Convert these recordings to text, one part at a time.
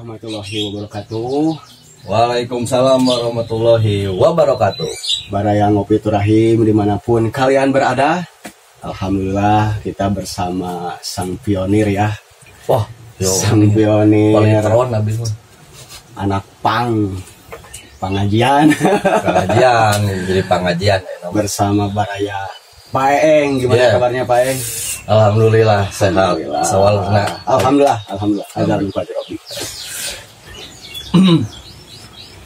warahmatullahi wabarakatuh. Waalaikumsalam warahmatullahi wabarakatuh. Baraya Ngopi Turahim dimanapun kalian berada. Alhamdulillah kita bersama sang pionir ya. Wah, sang pionir. Paling keren habis mah. Anak pengajian. Pengajian, jadi pengajian ya, bersama Baraya. Pak Eeng, gimana kabarnya Pak Eeng? Alhamdulillah sehat. Alhamdulillah. Azal Muqaddi Rabbi.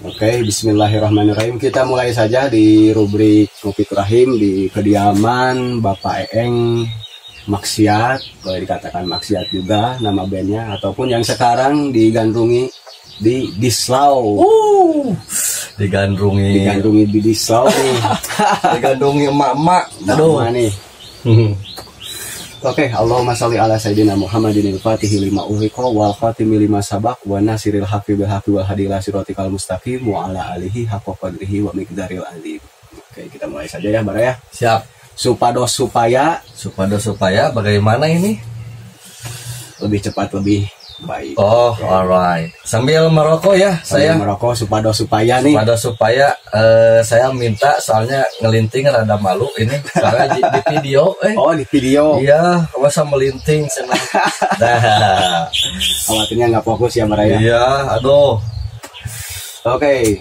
Oke, bismillahirrahmanirrahim. Kita mulai saja di rubrik Ngopi Turahim di kediaman Bapak Eeng Maksiat, boleh dikatakan Maksiat juga nama bandnya, ataupun yang sekarang digandrungi di Dislau. Digandrungi di Dislau nih. Digandrungi emak-emak. Aduh nih. Oke, Allahumma sholli ala sayyidina Muhammadin al-Fatihil lima ughliqa wal khatimi lima sabaq wa nasiril haqqi bil haqqi wal hadi ila siratikal mustaqim wa ala alihi haqqa qadrihi wa miqdaril azim. Oke, kita mulai saja ya, Bara ya. Siap. Supados supaya Bagaimana ini? Lebih cepat, lebih baik. Oh, alright. Sambil merokok ya, saya merokok supaya nih. Supaya saya minta, soalnya ngelinting rada malu ini karena di video. Oh, di video. Iya, masa melinting senang. Dah. Khawatirnya nggak fokus ya, Baraya. Iya, aduh. Oke.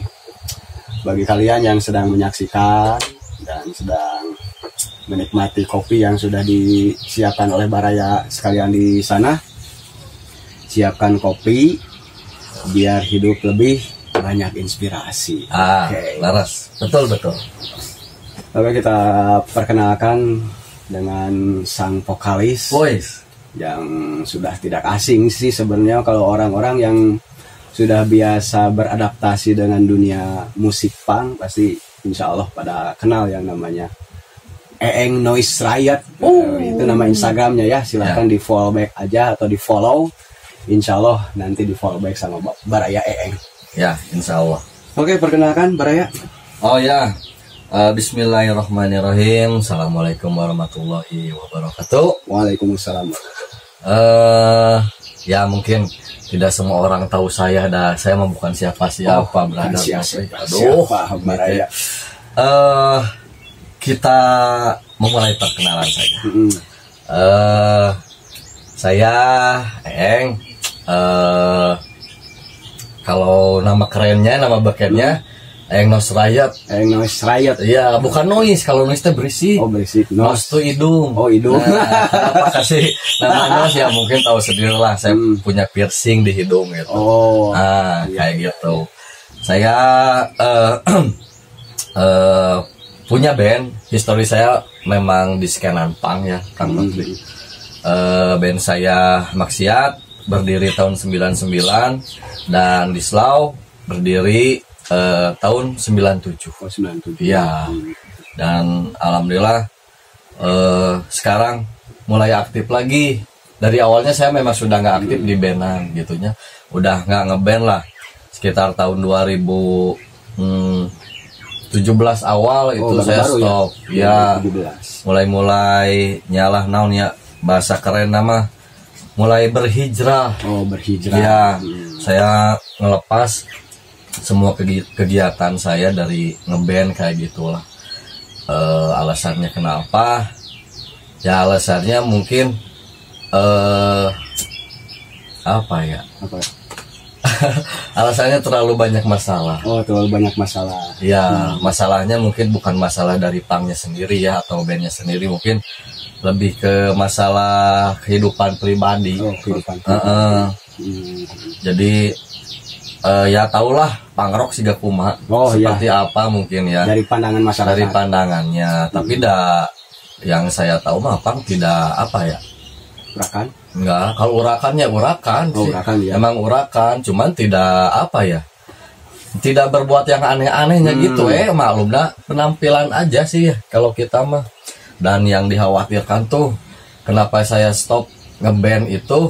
Bagi kalian yang sedang menyaksikan dan sedang menikmati kopi yang sudah disiapkan oleh Baraya sekalian di sana, siapkan kopi biar hidup lebih banyak inspirasi. Laras. Betul. Oke, kita perkenalkan dengan sang vokalis yang sudah tidak asing sih sebenarnya kalau orang-orang yang sudah biasa beradaptasi dengan dunia musik punk pasti insya Allah pada kenal yang namanya Eeng Noise Riot. Itu nama Instagramnya ya, silahkan di follow back aja atau di follow. Insya Allah nanti di follow back sama Baraya Eeng. Ya, insya Allah. Oke, perkenalkan Baraya. Oh ya, bismillahirrahmanirrahim. Assalamualaikum warahmatullahi wabarakatuh. Waalaikumsalam. Ya mungkin tidak semua orang tahu saya. Saya mah bukan siapa-siapa, brother. Siapa Baraya? Kita memulai perkenalan saja. Saya Eeng. Kalau nama kerennya, nama backendnya Eeng Noise Riot. Eeng Noise Riot. Iya, bukan noise. Kalau noise itu berisik. Oh, berisik. Noise itu hidung. Oh, hidung. Nah, kenapa kasih nama noise ya? Mungkin tahu sendiri lah. Saya punya piercing di hidung gitu. Oh. Kayak gitu. Saya punya band. Histori saya memang di skenan punk ya, Kang Menteri. Band saya Maksiat berdiri tahun 99 dan Dislau berdiri tahun 97. Oh, 97. Iya. Dan alhamdulillah sekarang mulai aktif lagi. Dari awalnya saya memang sudah nggak aktif di bandan gitunya. Udah nggak ngeband lah. Sekitar tahun 2017 awal itu saya stop. Ya. Mulai nyalah naon ya, bahasa keren nama mulai berhijrah. Oh, berhijrah. Ya, saya ngelepas semua kegiatan saya dari ngeband kayak gitulah. Alasannya kenapa? Ya alasannya mungkin apa ya? Alasannya terlalu banyak masalah. Oh, terlalu banyak masalah. Ya, masalahnya mungkin bukan masalah dari punknya sendiri ya atau bandnya sendiri, mungkin lebih ke masalah kehidupan pribadi. Oh, kehidupan pribadi. Jadi ya tahulah punk rock siga kumaha seperti apa mungkin ya dari pandangan masyarakat. Dari pandangannya, tapi yang saya tahu mah punk tidak apa ya? Urakan? Enggak, kalau urakan ya urakan sih. Urakan, ya. Emang urakan, cuman tidak apa ya? Tidak berbuat yang aneh-anehnya gitu maklum dah penampilan aja sih kalau kita mah. Dan yang dikhawatirkan tuh kenapa saya stop ngeband itu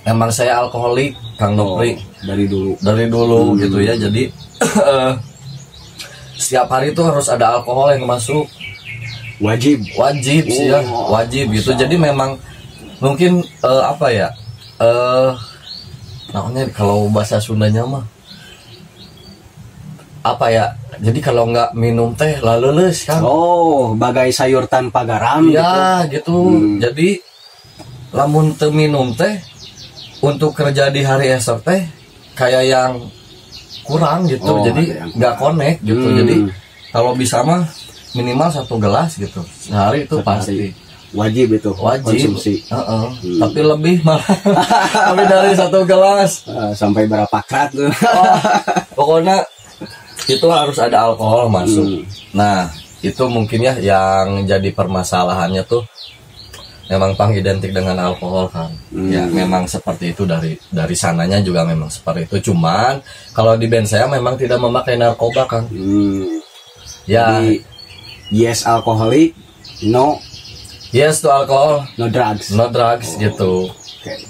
emang saya alkoholik, Kang Nopri. Dari dulu gitu ya. Jadi setiap hari tuh harus ada alkohol yang masuk. Wajib sih ya, wajib gitu. Jadi memang mungkin apa ya? namanya kalau bahasa Sundanya mah apa ya? Jadi kalau nggak minum teh laleus kan. Oh, bagai sayur tanpa garam ya gitu. Jadi lamun teu minum teh untuk kerja di hari esok teh kayak yang kurang gitu. Jadi nggak connect gitu. Jadi kalau bisa mah minimal 1 gelas gitu sehari itu pasti wajib itu konsumsi. Tapi lebih malah lebih dari 1 gelas. Sampai berapa krat tuh? Pokoknya itu harus ada alkohol masuk. Nah itu mungkin ya yang jadi permasalahannya tuh memang pang identik dengan alkohol kan. Ya memang seperti itu dari sananya juga memang seperti itu. Cuman kalau di band saya memang tidak memakai narkoba kan. Ya jadi, yes alkoholik, no yes to alkohol, no drugs gitu.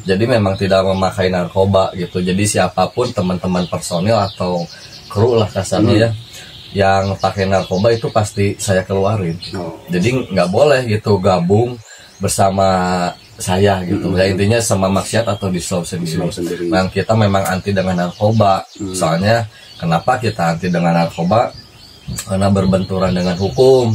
Jadi memang tidak memakai narkoba gitu. Jadi siapapun teman-teman personil atau kru lah kasarnya ya yang pakai narkoba itu pasti saya keluarin. Jadi nggak boleh gitu gabung bersama saya gitu. Ya intinya sama maksiat atau di slow sendiri. Nah kita memang anti dengan narkoba. Soalnya kenapa kita anti dengan narkoba? Karena berbenturan dengan hukum.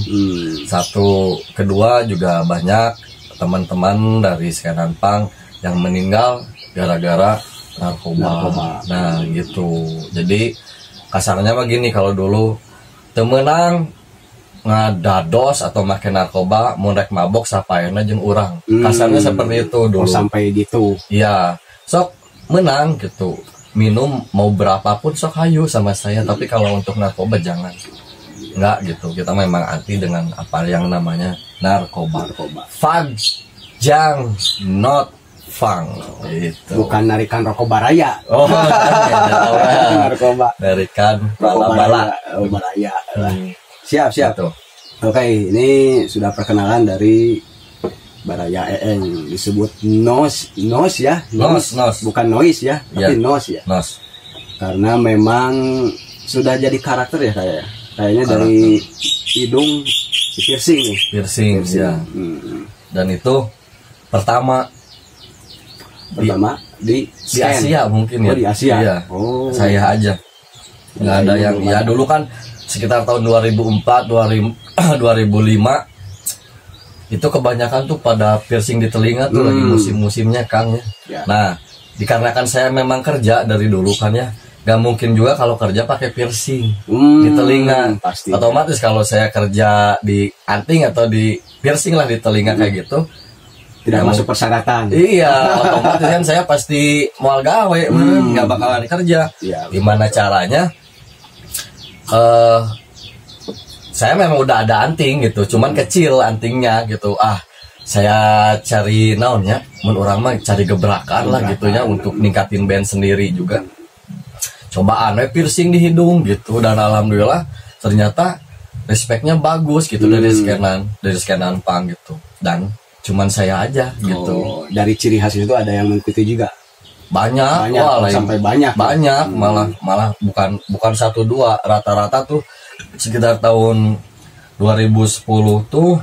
Satu, kedua juga banyak teman-teman dari skenan punk yang meninggal gara-gara narkoba. Nah gitu. Jadi kasarnya begini, kalau dulu temenang ngadados atau makan narkoba murek mabok sapaena jeung urang. Kasarnya seperti itu dulu. Sampai gitu. Iya. Sok menang gitu. Minum mau berapapun sok hayu sama saya, tapi kalau untuk narkoba jangan. Enggak gitu. Kita memang anti dengan apa yang namanya narkoba. Fag jang not fang itu. Bukan narikan rokok baraya. Oh, narkoba. Narikan bala-bala. Baraya. Siap. Gitu. Oke, ini sudah perkenalan dari Baraya Eeng, disebut nos ya. Nos. Bukan noise ya, tapi nos ya. Nos. Karena memang sudah jadi karakter ya kayaknya dari hidung piercing nih. Piercing. Ya. Dan itu pertama di Asia mungkin ya. Di Asia. Iya. Saya aja. Nggak ada yang ya dulu kan sekitar tahun 2004 2005 itu kebanyakan tuh pada piercing di telinga tuh lagi musim-musimnya Kang ya. Nah, dikarenakan saya memang kerja dari dulu kan ya, gak mungkin juga kalau kerja pakai piercing di telinga. Pasti. Otomatis kalau saya kerja di anting atau di piercing lah di telinga kayak gitu tidak masuk persyaratan. Iya, otomatis kan saya pasti mual gawe, nggak bakalan kerja. Gimana caranya? Saya memang udah ada anting gitu, cuman kecil antingnya gitu. Saya cari naonnya, menurut orang mah cari gebrakan lah gitunya untuk ningkatin band sendiri juga. Coba aneh piercing di hidung gitu, dan alhamdulillah ternyata respeknya bagus gitu dari skenan punk gitu. Dan cuman saya aja gitu. Dari ciri khas itu ada yang mengikuti juga. Banyak sampai banyak malah bukan 1-2, rata-rata tuh sekitar tahun 2010 tuh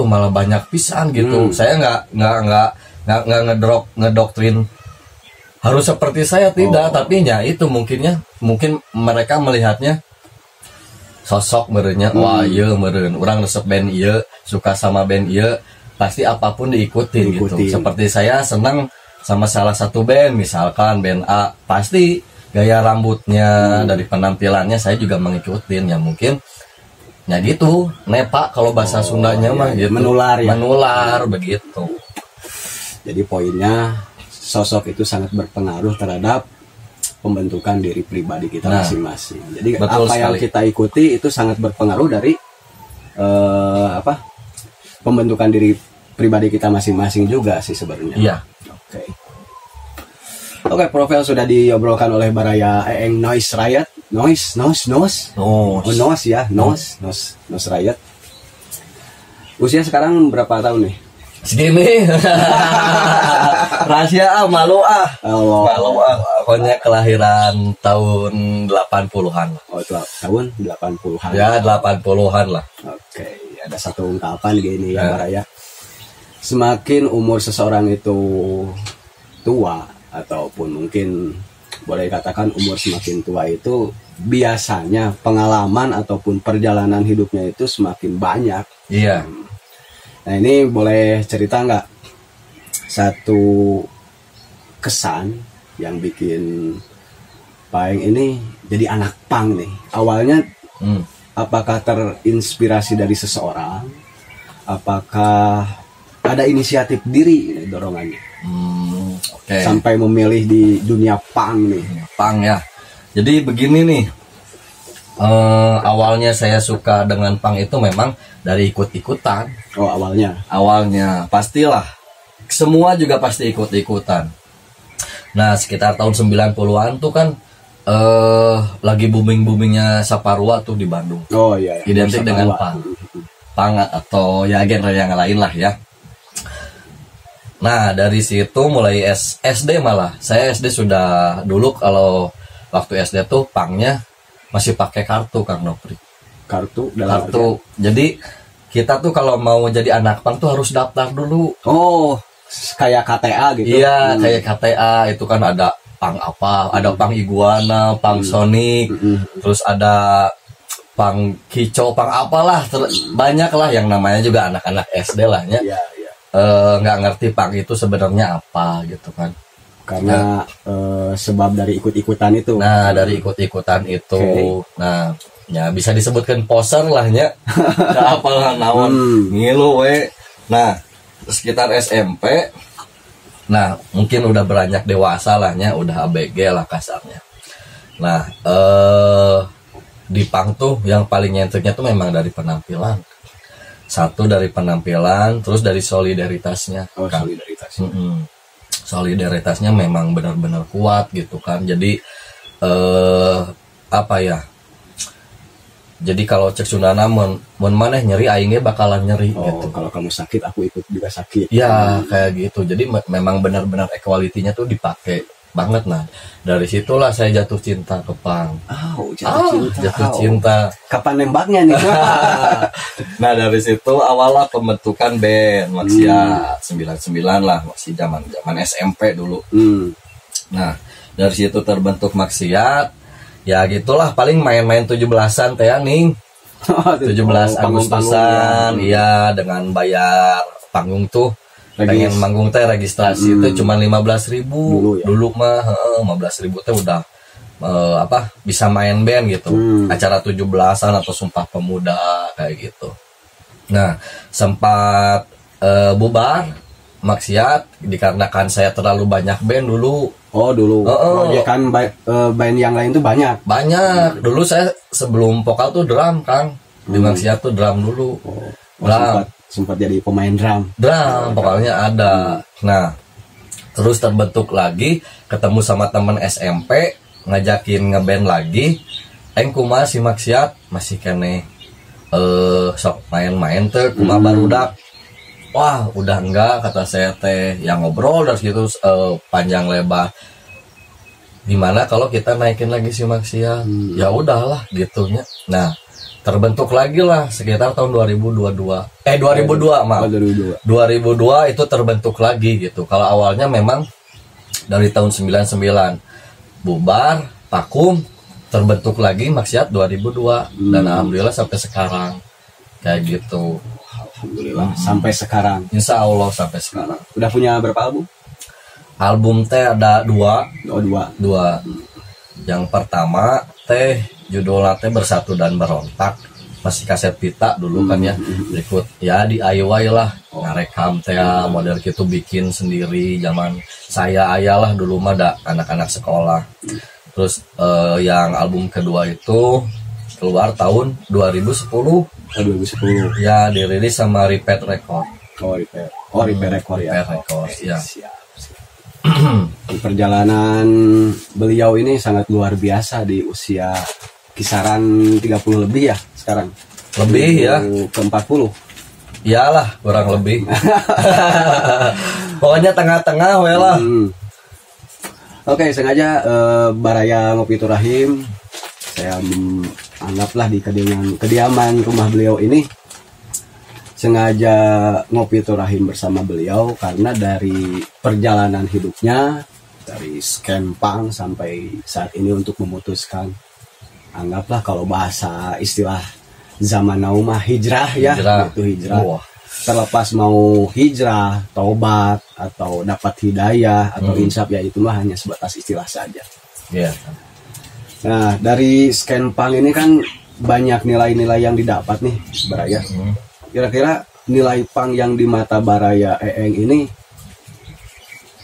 malah banyak pisan gitu. Saya nggak ngedoktrin harus seperti saya, tidak. Tapi ya itu mungkin mereka melihatnya sosok merenya, wah iya meren orang resep band iya, suka sama band iya, pasti apapun diikutin gitu. Seperti saya senang sama salah satu band, misalkan band A, pasti gaya rambutnya dari penampilannya saya juga mengikutin. Ya mungkin ya gitu, nepa kalau bahasa Sundanya mah gitu, menular begitu. Jadi poinnya sosok itu sangat berpengaruh terhadap pembentukan diri pribadi kita masing-masing. Jadi apa yang kita ikuti itu sangat berpengaruh dari pembentukan diri pribadi kita masing-masing juga sih sebenarnya. Iya. Oke, profil sudah diobrolkan oleh Baraya Eeng Noise Riot. Noise Riot. Usia sekarang berapa tahun nih? Segini. Rahasia malu pokoknya kelahiran tahun 80-an. Tahun 80-an. Ya 80-an lah. Oke, ada satu ungkapan gini ya Baraya. Semakin umur seseorang itu tua, ataupun mungkin boleh katakan umur semakin tua itu biasanya pengalaman ataupun perjalanan hidupnya itu semakin banyak. Iya. Nah ini boleh cerita nggak satu kesan yang bikin Paeng ini jadi anak pang nih? Awalnya apakah terinspirasi dari seseorang? Apakah ada inisiatif diri dorongannya? Okay. Sampai memilih di dunia pang nih. Pang ya. Jadi begini nih. Awalnya saya suka dengan pang itu memang dari ikut-ikutan. Oh awalnya. Awalnya pastilah. Semua juga pasti ikut-ikutan. Nah sekitar tahun 90-an tuh kan lagi booming-boomingnya Saparua tuh di Bandung. Oh iya. Identik dengan pang. Pang atau ya genre yang lain lah ya. Nah dari situ mulai SD malah. Saya SD sudah dulu kalau waktu SD tuh pangnya masih pakai kartu Kang Nopri. Kartu kartu. Jadi kita tuh kalau mau jadi anak pang tuh harus daftar dulu. Oh kayak KTA gitu. Iya kayak KTA itu kan ada pang apa, ada pang iguana, pang sonic, terus ada pang kicau, pang apalah, banyak lah yang namanya juga anak-anak SD lah ya. Nggak ngerti pang itu sebenarnya apa gitu kan. Karena sebab dari ikut-ikutan itu. Nah dari ikut-ikutan itu, nah ya bisa disebutkan poser lah ya. Apalah naon ngilu we. Nah sekitar SMP. Nah mungkin udah beranjak dewasa lah ya, udah ABG lah kasarnya. Nah di pang tuh yang paling nyentiknya tuh memang dari penampilan. Satu dari penampilan, terus dari solidaritasnya. Oh solidaritasnya. Solidaritasnya memang benar-benar kuat gitu kan. Jadi apa ya? Jadi kalau cek Sundana mun maneh nyeri aingnya bakalan nyeri gitu. Kalau kamu sakit aku ikut juga sakit. Ya kayak gitu. Jadi memang benar-benar equality-nya tuh dipakai banget. Nah dari situlah saya jatuh cinta ke pang. Jatuh cinta. Kapan nembaknya nih? Nah dari situ awalnya pembentukan band Maksiat 99 lah, masih zaman SMP dulu. Nah dari situ terbentuk Maksiat. Ya gitulah paling main-main 17-an teh ning. 17 Agustusan ya dengan bayar panggung tuh. Pengen manggung teh registrasi itu cuma 15.000 dulu mah 15.000 teh udah bisa main band gitu. Acara 17-an atau Sumpah Pemuda kayak gitu. Nah, sempat bubar Maksiat dikarenakan saya terlalu banyak band dulu. Oh dulu. Kan band yang lain tuh banyak. Dulu saya sebelum vokal tuh drum Kang. Di Maksiat tuh drum dulu. Sempat jadi pemain drum. Vokalnya ada. Nah, terus terbentuk lagi, ketemu sama temen SMP, ngajakin ngeband lagi. Kumaha si Maksiat masih kene sok main-main teh kumaha barudak. Wah, udah enggak kata saya teh, yang ngobrol dari situ panjang lebar. Gimana kalau kita naikin lagi si Maksiat? Ya udahlah gitunya. Nah, terbentuk lagi lah sekitar tahun 2002 maaf. 2002 itu terbentuk lagi gitu. Kalau awalnya memang dari tahun 99 bubar, vakum, terbentuk lagi Maksiat 2002 dan alhamdulillah sampai sekarang kayak gitu. Alhamdulillah sampai sekarang. Insya Allah sampai sekarang. Udah punya berapa album? Album teh ada dua. Dua. Yang pertama teh judulnya teh Bersatu dan Berontak, masih kaset pita dulu kan ya. Berikut ya DIY lah, ngarekam teh model gitu, bikin sendiri zaman saya ayalah dulu mah ada anak-anak sekolah. Terus yang album kedua itu keluar tahun 2010. 2010 ya, dirilis sama Repeat Record. Repeat Record ya. Siap. Perjalanan beliau ini sangat luar biasa di usia kisaran 30 lebih ya sekarang. Lebih ya. Ke 40. Iyalah, kurang lebih. Pokoknya tengah-tengah we lah. Oke, sengaja Baraya Ngopi Turahim saya anggaplah di kediaman rumah beliau ini, sengaja Ngopi Turahim bersama beliau karena dari perjalanan hidupnya dari scan punk sampai saat ini untuk memutuskan, anggaplah kalau bahasa istilah zaman now mah hijrah ya, itu hijrah. Terlepas mau hijrah, tobat, atau dapat hidayah atau insaf, ya itu mah hanya sebatas istilah saja. Nah, dari scan punk ini kan banyak nilai-nilai yang didapat nih Baraya. Kira-kira nilai punk yang di mata Baraya Eeng ini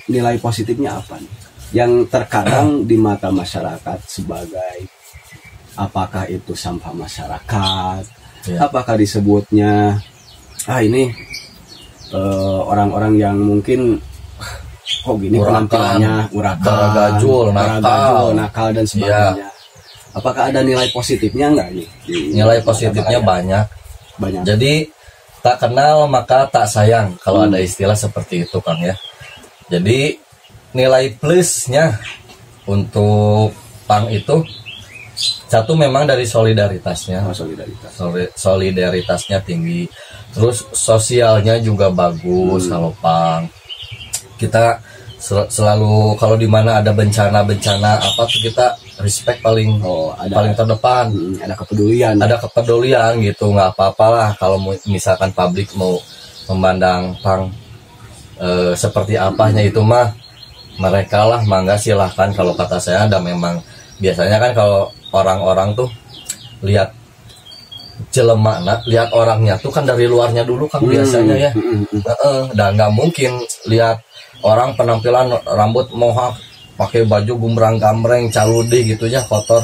nilai positifnya apa nih? Yang terkadang di mata masyarakat sebagai, apakah itu sampah masyarakat? Apakah disebutnya ini orang-orang yang mungkin kok gini penampilannya, gajul, nakal dan sebagainya. Apakah ada nilai positifnya enggak nih? Nilai positifnya banyak. Jadi tak kenal maka tak sayang, kalau ada istilah seperti itu Kang ya. Jadi nilai plusnya untuk punk itu satu memang dari solidaritasnya. Solidaritasnya tinggi. Terus sosialnya juga bagus. Kalau punk kita selalu kalau di mana ada bencana apa tuh kita respect paling terdepan. Ada kepedulian gitu, nggak apa-apalah kalau misalkan publik mau memandang punk seperti apanya itu mah mereka lah, mangga silahkan. Kalau kata saya ada memang biasanya kan kalau orang-orang tuh lihat jelemana, lihat orangnya tuh kan dari luarnya dulu kan biasanya ya. Dan nggak mungkin lihat orang penampilan rambut mohak, pakai baju gumbrang-gambreng, caludi gitu ya, kotor.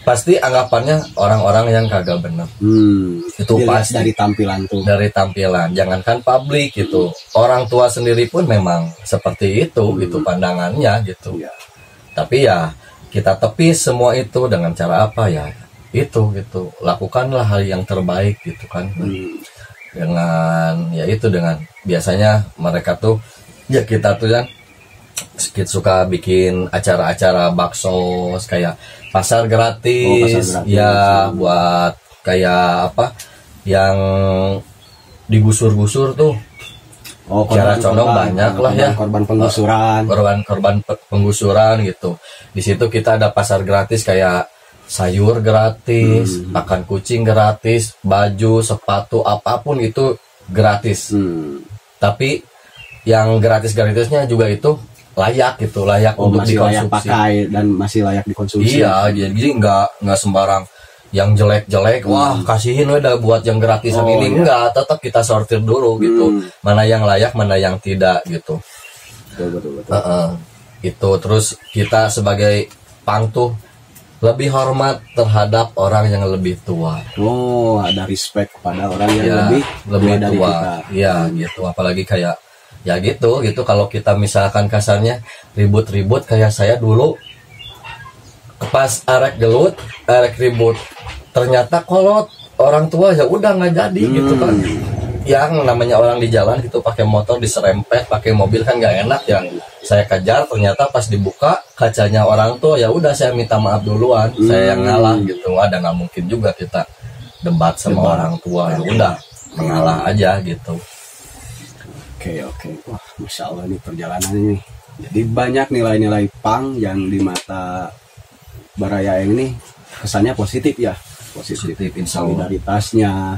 Pasti anggapannya orang-orang yang kagak bener. Itu pasti dari tampilan tuh. Dari tampilan, jangankan publik gitu. Orang tua sendiri pun memang seperti itu, itu pandangannya gitu. Tapi ya kita tepis semua itu dengan cara apa ya? Itu gitu, lakukanlah hal yang terbaik gitu kan. Dengan ya itu, dengan biasanya mereka tuh ya kita tuh kan suka bikin acara-acara bakso kayak pasar gratis, buat kayak apa yang digusur-gusur tuh. Cara condong banyak lah ya, korban penggusuran gitu. Di situ kita ada pasar gratis kayak sayur gratis, makan kucing gratis, baju, sepatu, apapun itu gratis. Tapi yang gratisnya juga itu layak gitu, layak untuk masih dikonsumsi. Layak pakai dan masih layak dikonsumsi. Iya, jadi nggak sembarang yang jelek-jelek, wah kasihin udah buat yang gratisan ini. Enggak, tetap kita sortir dulu gitu. Mana yang layak, mana yang tidak gitu. Betul. Itu terus kita sebagai punk tuh lebih hormat terhadap orang yang lebih tua. Ada respect pada orang yang lebih dari tua. Kita. Iya, gitu. Apalagi kayak ya gitu kalau kita misalkan kasarnya ribut-ribut kayak saya dulu pas arek gelut, arek ribut, ternyata kolot orang tua ya udah nggak jadi gitu kan. Yang namanya orang di jalan gitu pakai motor diserempet, pakai mobil kan nggak enak ya. Saya kejar, ternyata pas dibuka kacanya orang tua, ya udah saya minta maaf duluan, saya yang ngalah gitu. Ada nggak mungkin juga kita debat sama orang tua, ya udah mengalah aja gitu. Oke. Wah, Masya Allah nih perjalanan ini. Jadi banyak nilai-nilai punk yang di mata Baraya ini kesannya positif ya. Positif. Solidaritasnya,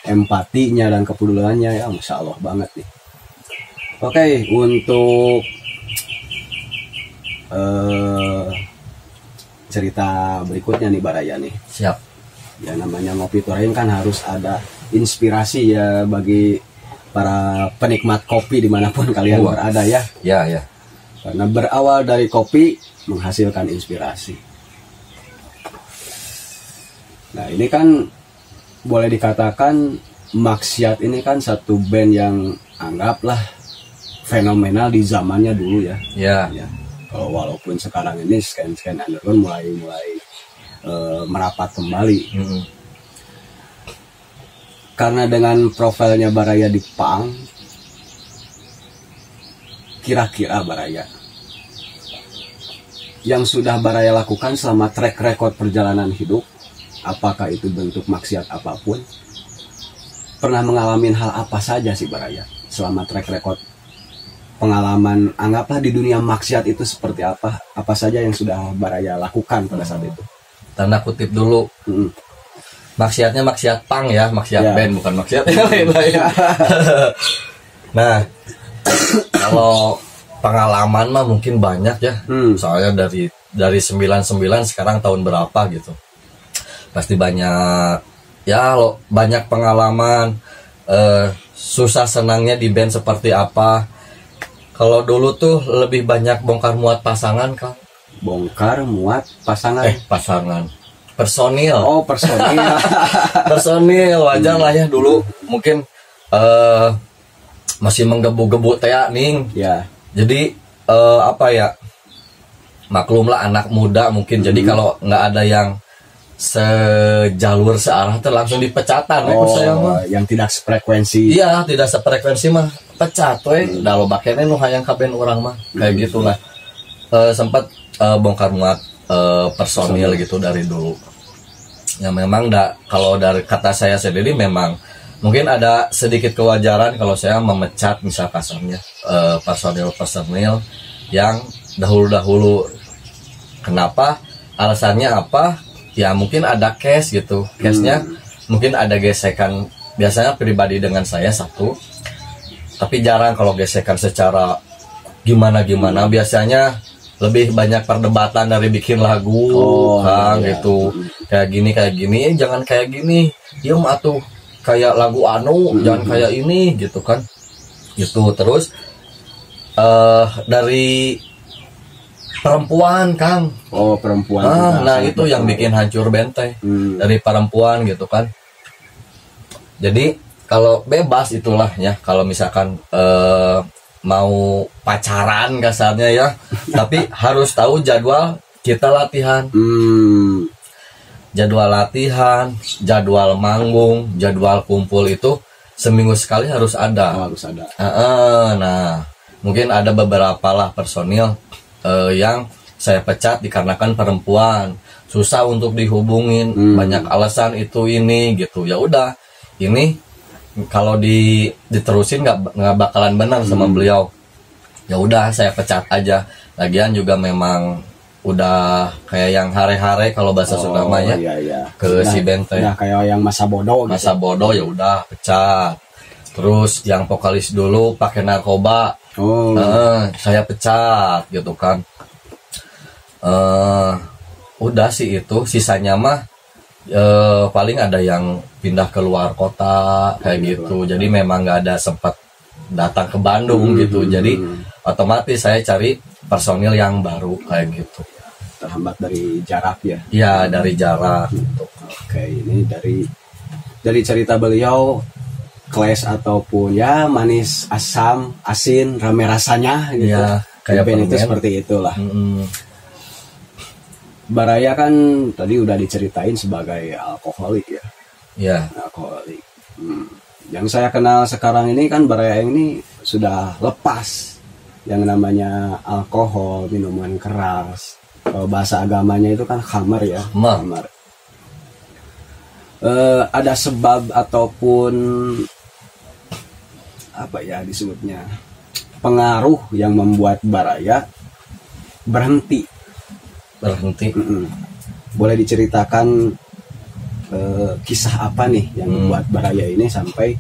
empatinya dan kepeduliannya, ya Masya Allah banget nih. Oke, untuk cerita berikutnya nih Baraya nih. Siap. Ya namanya ngopi Turahim kan harus ada inspirasi ya bagi para penikmat kopi dimanapun kalian berada ya. Ya. Karena berawal dari kopi menghasilkan inspirasi. Nah ini kan boleh dikatakan Maksiat ini kan satu band yang anggaplah fenomenal di zamannya dulu ya. Ya. Kalau walaupun sekarang ini scan underground mulai merapat kembali. Karena dengan profilnya Baraya di punk, kira-kira Baraya yang sudah Baraya lakukan selama track record perjalanan hidup, apakah itu bentuk maksiat apapun, pernah mengalami hal apa saja sih Baraya selama track record pengalaman, anggaplah di dunia maksiat itu seperti apa saja yang sudah Baraya lakukan pada saat itu. Tanda kutip dulu. Maksiatnya maksiat pang ya, maksiat band, bukan maksiat yang lain lah ya. Nah, kalau pengalaman mah mungkin banyak ya. Soalnya dari 99 sekarang tahun berapa gitu. Pasti banyak ya, banyak pengalaman, susah senangnya di band seperti apa. Kalau dulu tuh lebih banyak bongkar muat pasangan, Kang. Bongkar muat pasangan. Pasangan. Personil. Oh, personil. Personil wajar lah ya dulu. Mungkin masih menggebu-gebu teh ning. Ya. Jadi apa ya? Maklumlah anak muda mungkin. Jadi kalau nggak ada yang sejalur searah tuh langsung dipecatan saya mah. Yang tidak sefrekuensi. Iya, tidak sefrekuensi mah pecat da lo bakene nu hayang ka band urang mah. Kayak gitulah. Sempat bongkar muat personil gitu dari dulu. Ya memang kalau dari kata saya sendiri memang mungkin ada sedikit kewajaran kalau saya memecat misal kasarnya personil yang dahulu. Kenapa? Alasannya apa? Ya mungkin ada case gitu. Case-nya mungkin ada gesekan. Biasanya pribadi dengan saya satu. Tapi jarang kalau gesekan secara gimana. Biasanya lebih banyak perdebatan dari bikin lagu, gitu. Kayak gini, jangan kayak gini. Diem atuh kayak lagu jangan kayak ini gitu kan. Gitu. Terus dari perempuan, Kang. Oh, perempuan. Nah itu yang bikin hancur benteng dari perempuan gitu kan. Jadi kalau bebas itulah ya, kalau misalkan mau pacaran kasarnya ya, tapi harus tahu jadwal kita latihan. Jadwal latihan, jadwal manggung, jadwal kumpul itu seminggu sekali harus ada. Harus ada. Nah, mungkin ada beberapa lah personil yang saya pecat dikarenakan perempuan, susah untuk dihubungin, banyak alasan itu ini gitu. Ya udah, ini kalau diterusin nggak bakalan benar sama beliau. Ya udah, saya pecat aja. Lagian juga memang udah kayak yang hare-hare kalau bahasa Sunda mah ya. Ke si benteng. Udah kayak yang masa bodoh. Masa bodoh ya udah pecat. Terus yang vokalis dulu pakai narkoba. Saya pecat gitu kan. Udah sih itu, sisanya mah paling ada yang pindah ke luar kota kayak gitu. Jadi memang nggak ada sempat datang ke Bandung gitu. Jadi otomatis saya cari personil yang baru kayak gitu. Terhambat dari jarak ya. Iya, dari jarak gitu. Oke, ini dari cerita beliau, clash ataupun ya manis, asam, asin, rame rasanya gitu. Ya, kayak band itu seperti itulah. Baraya kan tadi udah diceritain sebagai alkoholik ya. Iya. Alkoholik. Yang saya kenal sekarang ini kan Baraya ini sudah lepas yang namanya alkohol, minuman keras. Kalau bahasa agamanya itu kan khamar ya. Khamar. Ada sebab ataupun apa ya disebutnya, pengaruh yang membuat Baraya berhenti. Boleh diceritakan kisah apa nih yang membuat Baraya ini sampai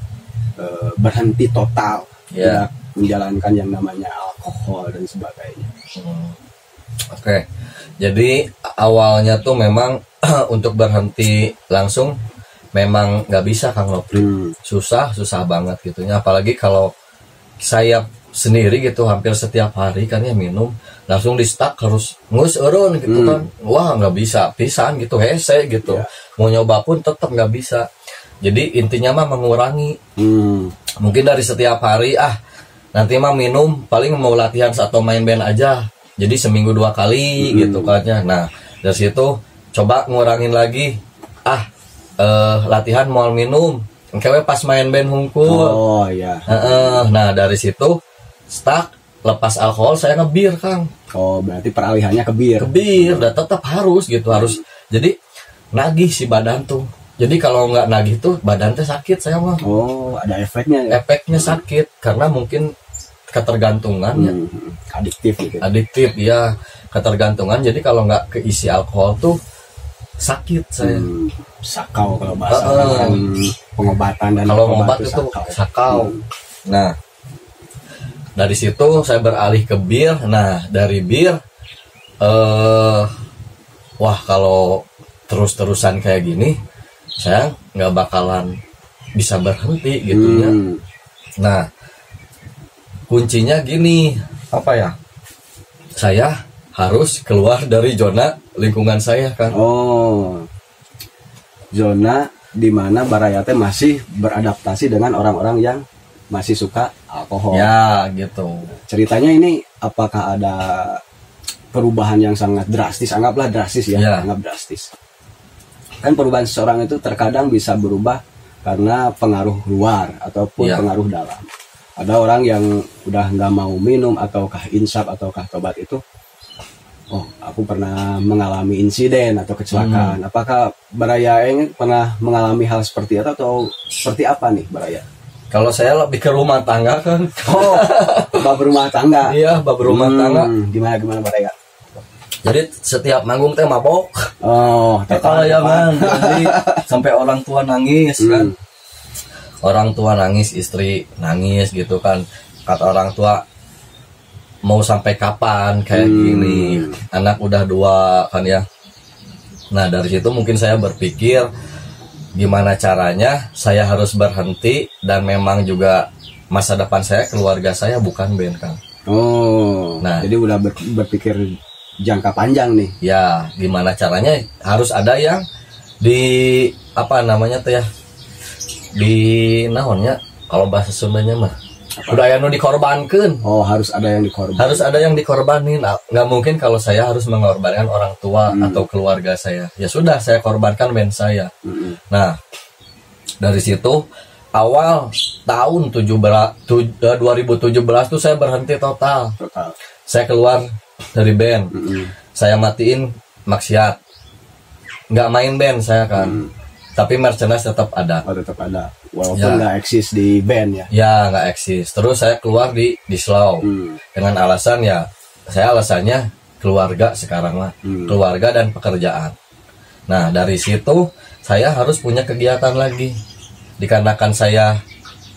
berhenti total, tidak menjalankan yang namanya alkohol dan sebagainya. Oke. Jadi awalnya tuh memang untuk berhenti langsung memang nggak bisa, Kang Nopri. Susah banget gitunya. Apalagi kalau saya sendiri gitu hampir setiap hari kan ya minum, langsung di stuck harus ngus eureun gitu kan. Wah, nggak bisa pisan gitu, hese gitu. Mau nyoba pun tetap nggak bisa. Jadi intinya mah mengurangi. Mungkin dari setiap hari nanti mah minum paling mau latihan atau main band aja. Jadi seminggu 2 kali gitu kan ya. Nah, dari situ coba ngurangin lagi. Latihan mau minum. Kewe pas main band hungkul. Oh iya. Nah, dari situ stuck, lepas alkohol saya ngebir, Kang. Oh, berarti peralihannya ke bir. Ke bir, dan tetap harus gitu, harus. Jadi nagih si badan tuh. Jadi kalau nggak nagih tuh badan teh sakit saya mah. Oh, ada efeknya ya. Efeknya sakit karena mungkin ketergantungan ya. Adiktif gitu. Adiktif ya, ketergantungan. Jadi kalau nggak keisi alkohol tuh sakit saya. Sakau kalau bahasa orang pengobatan dan kalau obat itu sakau. Nah, dari situ saya beralih ke bir. Nah, dari bir wah kalau terus-terusan kayak gini saya nggak bakalan bisa berhenti gitu ya. Nah, kuncinya gini, apa ya? Saya harus keluar dari zona lingkungan saya kan. Oh, zona di mana Baraya teh masih beradaptasi dengan orang-orang yang masih suka alkohol. Ya, gitu. Ceritanya ini apakah ada perubahan yang sangat drastis? Anggaplah drastis ya, anggap drastis. Kan perubahan seseorang itu terkadang bisa berubah karena pengaruh luar ataupun pengaruh dalam. Ada orang yang udah nggak mau minum ataukah insaf ataukah tobat itu, oh aku pernah mengalami insiden atau kecelakaan. Apakah Baraya ini pernah mengalami hal seperti itu atau seperti apa nih Baraya? Kalau saya lebih ke rumah tangga kan. Oh, bab rumah tangga. Iya, bab rumah tangga. Gimana Baraya? Jadi setiap manggung teh mabok. Oh, ya man. Jadi sampai orang tua nangis kan. Orang tua nangis, istri nangis gitu kan. Kata orang tua, mau sampai kapan kayak gini? Anak udah 2 kan ya. Nah, dari situ mungkin saya berpikir gimana caranya saya harus berhenti, dan memang juga masa depan saya, keluarga saya bukan band kan. Oh, nah jadi udah berpikir jangka panjang nih. Ya, gimana caranya harus ada yang di apa namanya tuh ya, di naonnya kalau bahasa Sundanya mah udah yang dikorbankan. Oh, harus ada yang dikorban. Harus ada yang dikorbanin. Nggak mungkin kalau saya harus mengorbankan orang tua atau keluarga saya. Ya sudah, saya korbankan band saya. Nah, dari situ awal tahun 2017 tuh saya berhenti total. Saya keluar dari band. Saya matiin maksiat. Nggak main band saya kan. Tapi merchandise tetap ada. Oh, tetap ada. Walaupun nggak eksis di band ya. Ya, nggak eksis. Terus saya keluar di slow. Dengan alasan ya, saya alasannya keluarga sekarang lah. Keluarga dan pekerjaan. Nah, dari situ saya harus punya kegiatan lagi. Dikarenakan saya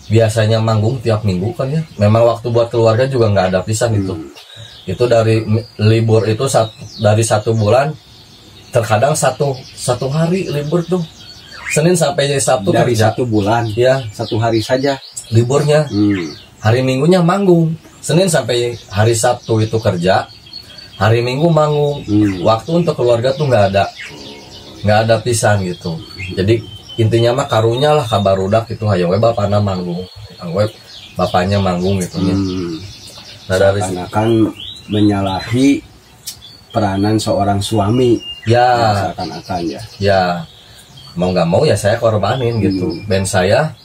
biasanya manggung tiap minggu kan ya. Memang waktu buat keluarga juga nggak ada pisan itu. Itu dari libur itu dari 1 bulan, terkadang satu hari libur tuh. Senin sampai Sabtu dari kerja. 1 bulan ya, 1 hari saja liburnya. Hari Minggunya manggung. Senin sampai hari Sabtu itu kerja, hari Minggu manggung. Waktu untuk keluarga tuh nggak ada pisan gitu. Jadi intinya mah karunya lah kabar udak itu hayang we bapana manggung, bapaknya manggung gitu ya. Nah, dari akan menyalahi peranan seorang suami. Ya, seakan-akan ya. Ya, mau nggak mau ya saya korbanin gitu. Band saya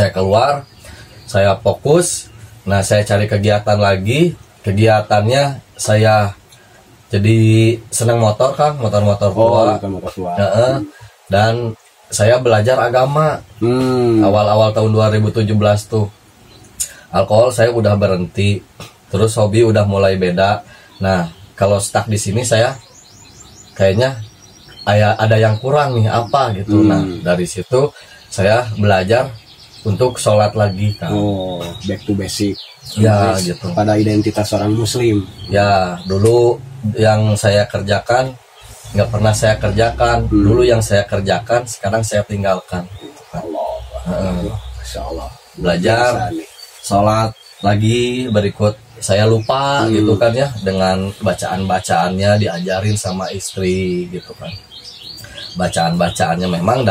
keluar, saya fokus. Nah, saya cari kegiatan lagi. Kegiatannya saya jadi senang motor kan, motor-motor tua. Dan saya belajar agama. Awal-awal tahun 2017 tuh alkohol saya udah berhenti, terus hobi udah mulai beda. Nah, kalau stuck di sini saya kayaknya ada yang kurang nih apa gitu. Nah, dari situ saya belajar untuk sholat lagi kan. Oh, back to basic. Ya, gitu. Pada identitas seorang muslim. Ya, dulu yang saya kerjakan nggak pernah saya kerjakan. Dulu yang saya kerjakan sekarang saya tinggalkan. Masya Allah. Belajar sholat lagi, berikut saya lupa gitu kan ya, dengan bacaan-bacaannya diajarin sama istri gitu kan. Bacaan-bacaannya memang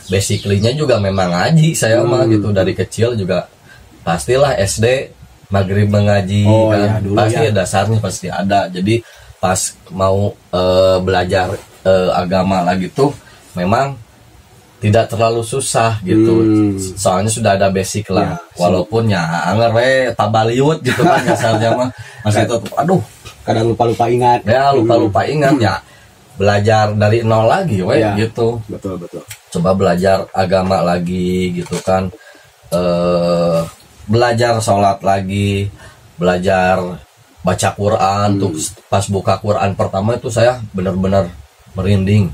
basically-nya juga memang ngaji saya mah gitu. Dari kecil juga pastilah SD maghrib mengaji kan. Ya, pasti ya. Dasarnya pasti ada. Jadi pas mau belajar agama lagi tuh memang tidak terlalu susah gitu. Soalnya sudah ada basic lah. Walaupun ya anger tabaliut gitu kan dasarnya mah masih tetap aduh kadang lupa ingat. Ya, lupa ingat ya. Belajar dari nol lagi gitu. Betul. Coba belajar agama lagi gitu kan. belajar sholat lagi, belajar baca Quran. Tuh pas buka Quran pertama itu saya benar-benar merinding.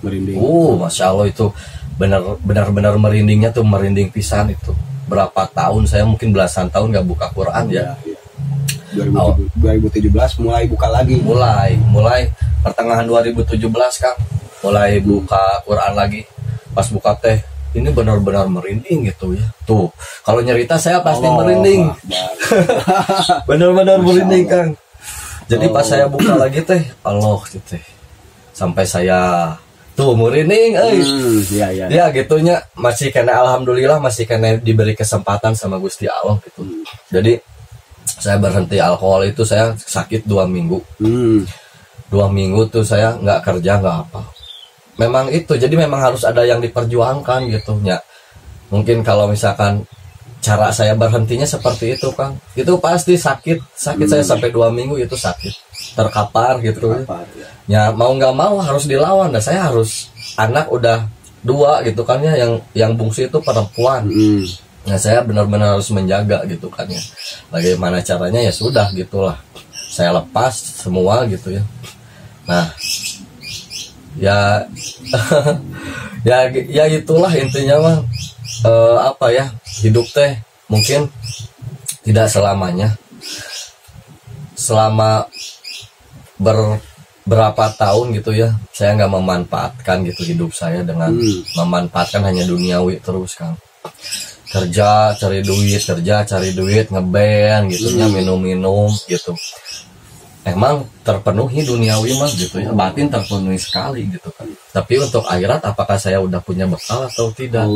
Masya Allah itu benar-benar merindingnya tuh merinding pisan itu. Berapa tahun saya mungkin belasan tahun nggak buka Quran ya. 2017 mulai buka lagi. Mulai pertengahan 2017 Kang mulai buka Quran lagi. Pas buka teh ini benar-benar merinding gitu ya. Tuh kalau nyerita saya pasti merinding. Benar-benar merinding Kang. Jadi pas saya buka lagi teh Allah gitu. Sampai saya tuh merinding ya gitunya masih kena alhamdulillah masih kena diberi kesempatan sama Gusti Allah gitu. Jadi saya berhenti alkohol itu saya sakit 2 minggu. 2 minggu tuh saya nggak kerja nggak apa. Memang itu jadi memang harus ada yang diperjuangkan gitu ya. Mungkin kalau misalkan cara saya berhentinya seperti itu Kang, itu pasti sakit saya sampai 2 minggu itu sakit terkapar gitu ya mau nggak mau harus dilawan. Dan saya harus anak udah 2 gitu kan ya, yang bungsu itu perempuan. Nah saya benar-benar harus menjaga gitu kan ya. Bagaimana caranya ya sudah gitulah saya lepas semua gitu ya. Nah ya ya itulah intinya mah apa ya, hidup teh mungkin tidak selamanya. Selama berapa tahun gitu ya saya nggak memanfaatkan gitu hidup saya dengan memanfaatkan hanya duniawi terus Kang. Kerja cari duit ngeband gitunya, minum gitu. Emang terpenuhi duniawi mah gitu ya, batin terpenuhi sekali gitu kan. Tapi untuk akhirat apakah saya udah punya bekal atau tidak?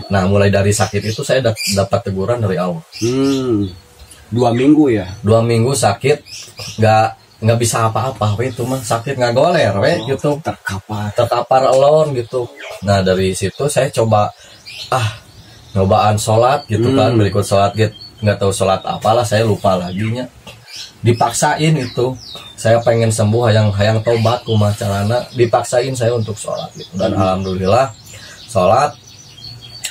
Nah mulai dari sakit itu saya dapat teguran dari Allah. 2 minggu ya? 2 minggu sakit nggak bisa apa-apa itu mah, sakit nggak goler gitu, terkapar alon gitu. Nah dari situ saya coba nyobaan sholat gitu kan, berikut sholat gitu, nggak tahu sholat apalah saya lupa laginya, dipaksain itu saya pengen sembuh hayang tobat kumaha carana, dipaksain saya untuk sholat gitu. Dan alhamdulillah sholat,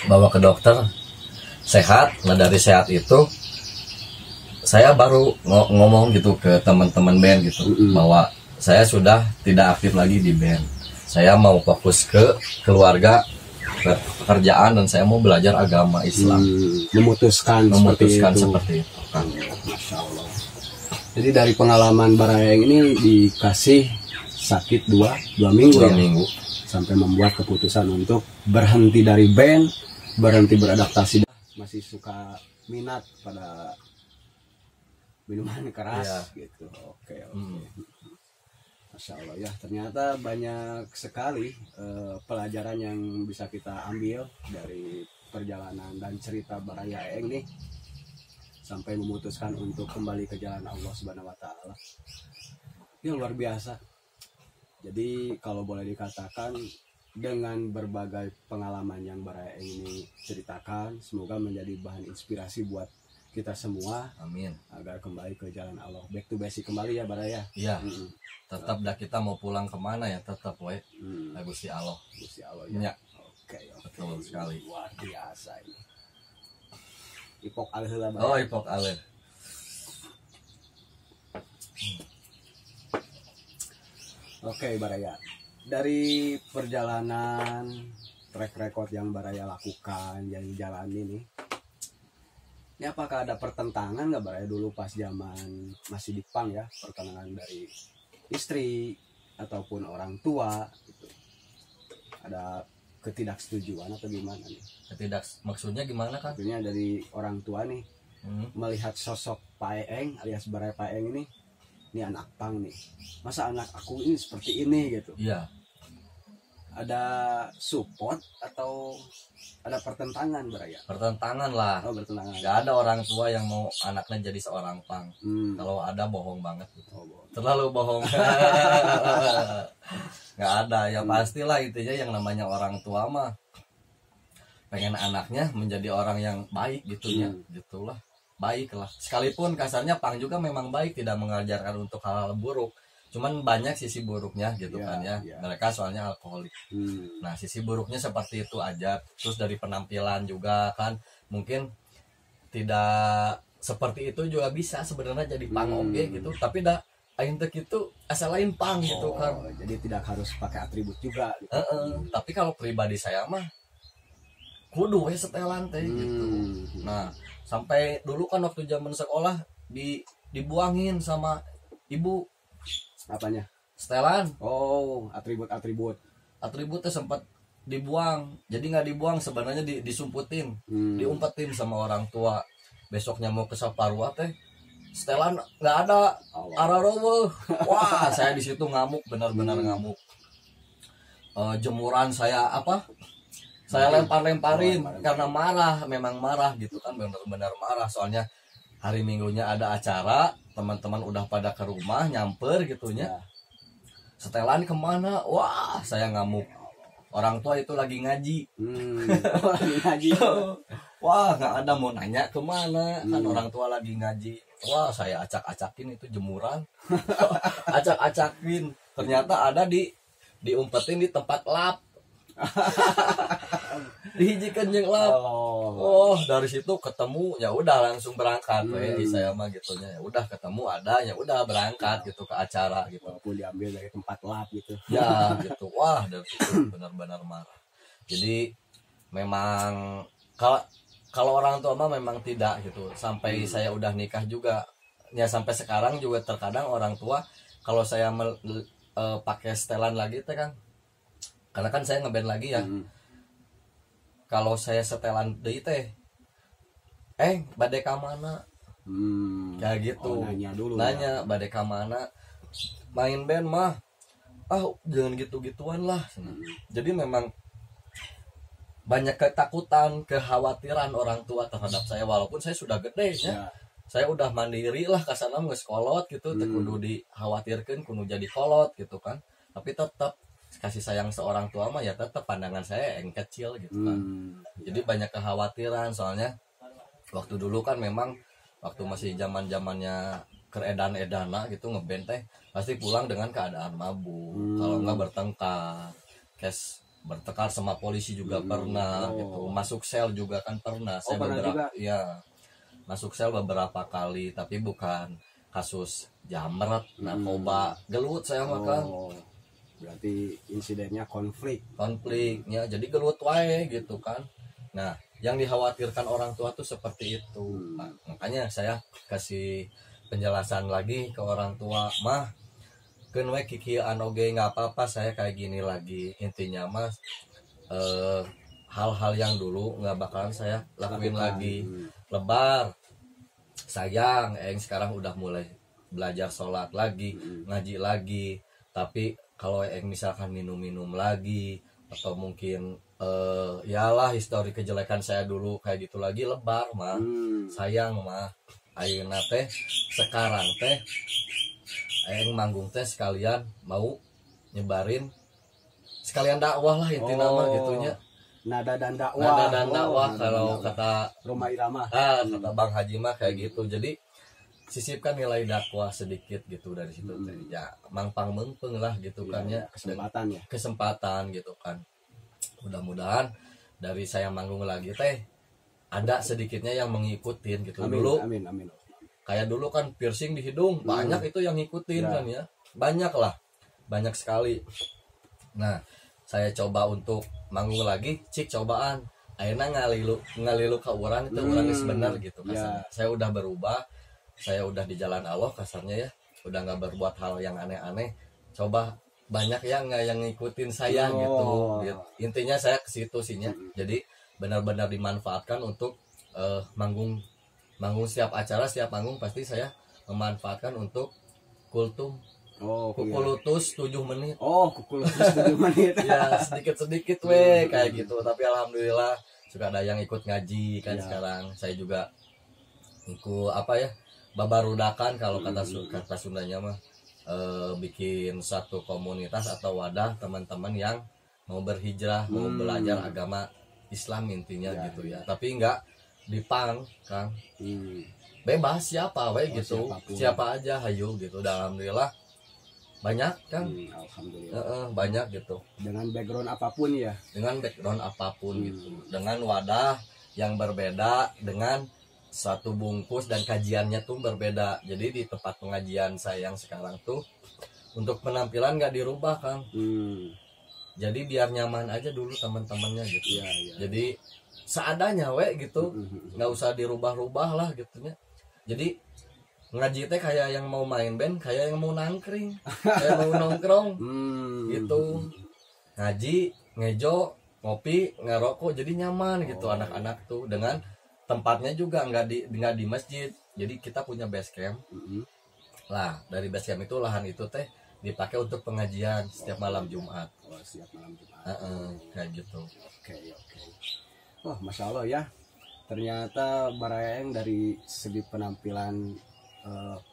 bawa ke dokter sehat. Nah dari sehat itu saya baru ngomong gitu ke teman-teman band gitu bahwa saya sudah tidak aktif lagi di band. Saya mau fokus ke keluarga, ke pekerjaan, dan saya mau belajar agama Islam. Memutuskan seperti itu kan. Masya Allah. Jadi dari pengalaman Barayeng ini dikasih sakit 2 minggu ya? 2 minggu. Sampai membuat keputusan untuk berhenti dari band, berhenti beradaptasi. Masih suka minat pada minuman keras gitu. Oke. Masya Allah ya, ternyata banyak sekali pelajaran yang bisa kita ambil dari perjalanan dan cerita Barayeng nih, sampai memutuskan untuk kembali ke jalan Allah Subhanahu wa Ta'ala. Ini luar biasa. Jadi kalau boleh dikatakan, dengan berbagai pengalaman yang Barayeng ini ceritakan, semoga menjadi bahan inspirasi buat kita semua. Amin. Agar kembali ke jalan Allah, back to basic kembali ya Baraya. Iya. Tetap dah kita mau pulang kemana ya tetap Gusti Allah. Ya. Oke. Betul sekali. Luar biasa ini. Ipok aleh lah. Ipok aleh. Oke Baraya. Dari perjalanan track record yang Baraya lakukan, yang jalani nih, ini apakah ada pertentangan nggak Baraya dulu pas zaman masih di pang ya, pertentangan dari istri ataupun orang tua gitu? Ada ketidaksetujuan atau gimana nih? Maksudnya gimana kan? Maksudnya dari orang tua nih melihat sosok Paeng alias Baraya Paeng ini anak pang nih, masa anak aku ini seperti ini gitu? Iya. Ada support atau ada pertentangan Baraya? Pertentangan lah. Bertentangan. Gak ada orang tua yang mau anaknya jadi seorang pang. Kalau ada bohong banget gitu. Terlalu bohong. Gak ada. Ya pastilah intinya yang namanya orang tua mah pengen anaknya menjadi orang yang baik gitunya. Gitulah. Baiklah. Sekalipun kasarnya pang juga memang baik, tidak mengajarkan untuk hal-hal buruk. Cuman banyak sisi buruknya gitu kan ya. Mereka soalnya alkoholik. Nah sisi buruknya seperti itu aja. Terus dari penampilan juga kan mungkin tidak seperti itu juga bisa sebenarnya jadi pang oge gitu, tapi dah aing teh gitu asal lain pang gitu kan. Jadi tidak harus pakai atribut juga gitu. Tapi kalau pribadi saya mah kudu we setelan teh gitu. Nah, sampai dulu kan waktu zaman sekolah dibuangin sama ibu. Apanya? Setelan. Atribut. Atributnya sempat dibuang. Jadi nggak dibuang sebenarnya disumputin, diumpetin sama orang tua. Besoknya mau ke Saparua teh setelan nggak ada, ararowo. Wah, saya di situ ngamuk, benar-benar ngamuk. Jemuran saya saya lempar-lemparin karena marah, memang marah gitu kan, benar-benar marah. Soalnya hari Minggunya ada acara, teman-teman udah pada ke rumah nyamper gitunya. Setelan kemana? Wah, saya ngamuk. Orang tua itu lagi ngaji. Lagi ngaji. Wah, nggak ada, mau nanya kemana, kan orang tua lagi ngaji. Wah, saya acak-acakin itu jemuran. Acak-acakin. Ternyata ada diumpetin di tempat lap. Dihijikan jeung lap. Oh, dari situ ketemu, ya udah langsung berangkat. Saya mah gitunya, ya udah ketemu ada, ya udah berangkat gitu ke acara gitu. Walaupun diambil dari tempat lap gitu. Ya, gitu. Wah, dari situ benar-benar marah. Jadi memang kalau orang tua mah memang tidak gitu. Sampai saya udah nikah juga, ya sampai sekarang juga terkadang orang tua kalau saya pakai setelan lagi teh kan, karena kan saya ngeband lagi ya. Kalau saya setelan deui teh, bade ka mana? Kayak gitu. Nanya dulu. Nanya bade ka mana? Main band mah. Jangan gitu-gituan lah. Jadi memang banyak ketakutan, kekhawatiran orang tua terhadap saya, walaupun saya sudah gede ya. Saya udah mandiri lah, kasana geus kolot gitu, teu kudu dikhawatirkeun kudu jadi kolot gitu kan. Tapi tetap kasih sayang seorang tua mah ya tetap pandangan saya yang kecil gitu kan. Jadi banyak kekhawatiran, soalnya waktu dulu kan memang waktu masih zaman-zamannya keredan-edana gitu ngeband teh pasti pulang dengan keadaan mabuk, kalau enggak bertengkar, bertengkar sama polisi juga pernah gitu, masuk sel juga kan pernah. Saya beberapa masuk sel beberapa kali, tapi bukan kasus jamret, narkoba, gelut saya makan. Berarti insidennya konfliknya jadi gelut wae gitu kan. Nah, yang dikhawatirkan orang tua tuh seperti itu. Nah, makanya saya kasih penjelasan lagi ke orang tua, mah keun we kikieuan oge nggak apa-apa, saya kayak gini lagi. Intinya mas hal-hal yang dulu nggak bakalan saya lakuin lagi. Lebar sayang sekarang udah mulai belajar sholat lagi, ngaji lagi. Tapi kalau misalkan minum-minum lagi atau mungkin yalah histori kejelekan saya dulu kayak gitu lagi, lebar mah sayang mah. Ayeuna teh sekarang teh manggung teh sekalian mau nyebarin sekalian dakwah lah intinya mah gitunya. Nada dan dakwah kalau kata Roma Irama. Kata Bang Haji mah kayak gitu. Jadi sisipkan nilai dakwah sedikit gitu dari situ teh. Ya mangpang mengpeng lah gitu kan ya. Kesempatan gitu kan. Mudah-mudahan dari saya manggung lagi teh ada sedikitnya yang mengikutin gitu. Amin. Kayak dulu kan piercing di hidung, banyak itu yang ngikutin kan ya. Banyak sekali. Nah, saya coba untuk manggung lagi, cobaan. Akhirnya ngalilu ke orang itu orang benar gitu kasarnya. Saya udah berubah, saya udah di jalan Allah kasarnya ya. Udah nggak berbuat hal yang aneh-aneh. Coba banyak yang ngikutin saya gitu. Intinya saya ke situ sihnya. Jadi benar-benar dimanfaatkan untuk manggung setiap acara, setiap manggung pasti saya memanfaatkan untuk kultum. Kukulutus 7 menit. Kukulutus 7 menit. Ya sedikit-sedikit kayak gitu. Tapi alhamdulillah suka ada yang ikut ngaji kan sekarang. Saya juga ikut babarudakan kalau kata Sundanya mah, bikin satu komunitas atau wadah teman-teman yang mau berhijrah, mau belajar agama Islam intinya gitu ya. Tapi enggak dipang kan. Bebas siapa gitu. Siapa aja hayu gitu. Dan alhamdulillah banyak kan. Alhamdulillah. Banyak gitu. Dengan background apapun gitu. Dengan wadah yang berbeda, dengan satu bungkus dan kajiannya tuh berbeda. Jadi di tempat pengajian saya yang sekarang tuh untuk penampilan nggak dirubah Kang. Jadi biar nyaman aja dulu teman-temannya gitu. Jadi seadanya gitu, nggak usah dirubah-rubah lah gitunya. Jadi ngaji teh kayak yang mau main band, kayak yang mau nangkring, kayak mau nongkrong gitu. Ngaji, ngejo, ngopi, ngerokok, jadi nyaman gitu anak-anak tuh. Dengan tempatnya juga nggak di masjid. Jadi kita punya base camp. Lah dari base camp itu lahan itu teh dipakai untuk pengajian setiap malam Jumat. Setiap malam Jumat. Kayak gitu. Oke. Wah, Masya Allah ya. Ternyata Barayeng dari segi penampilan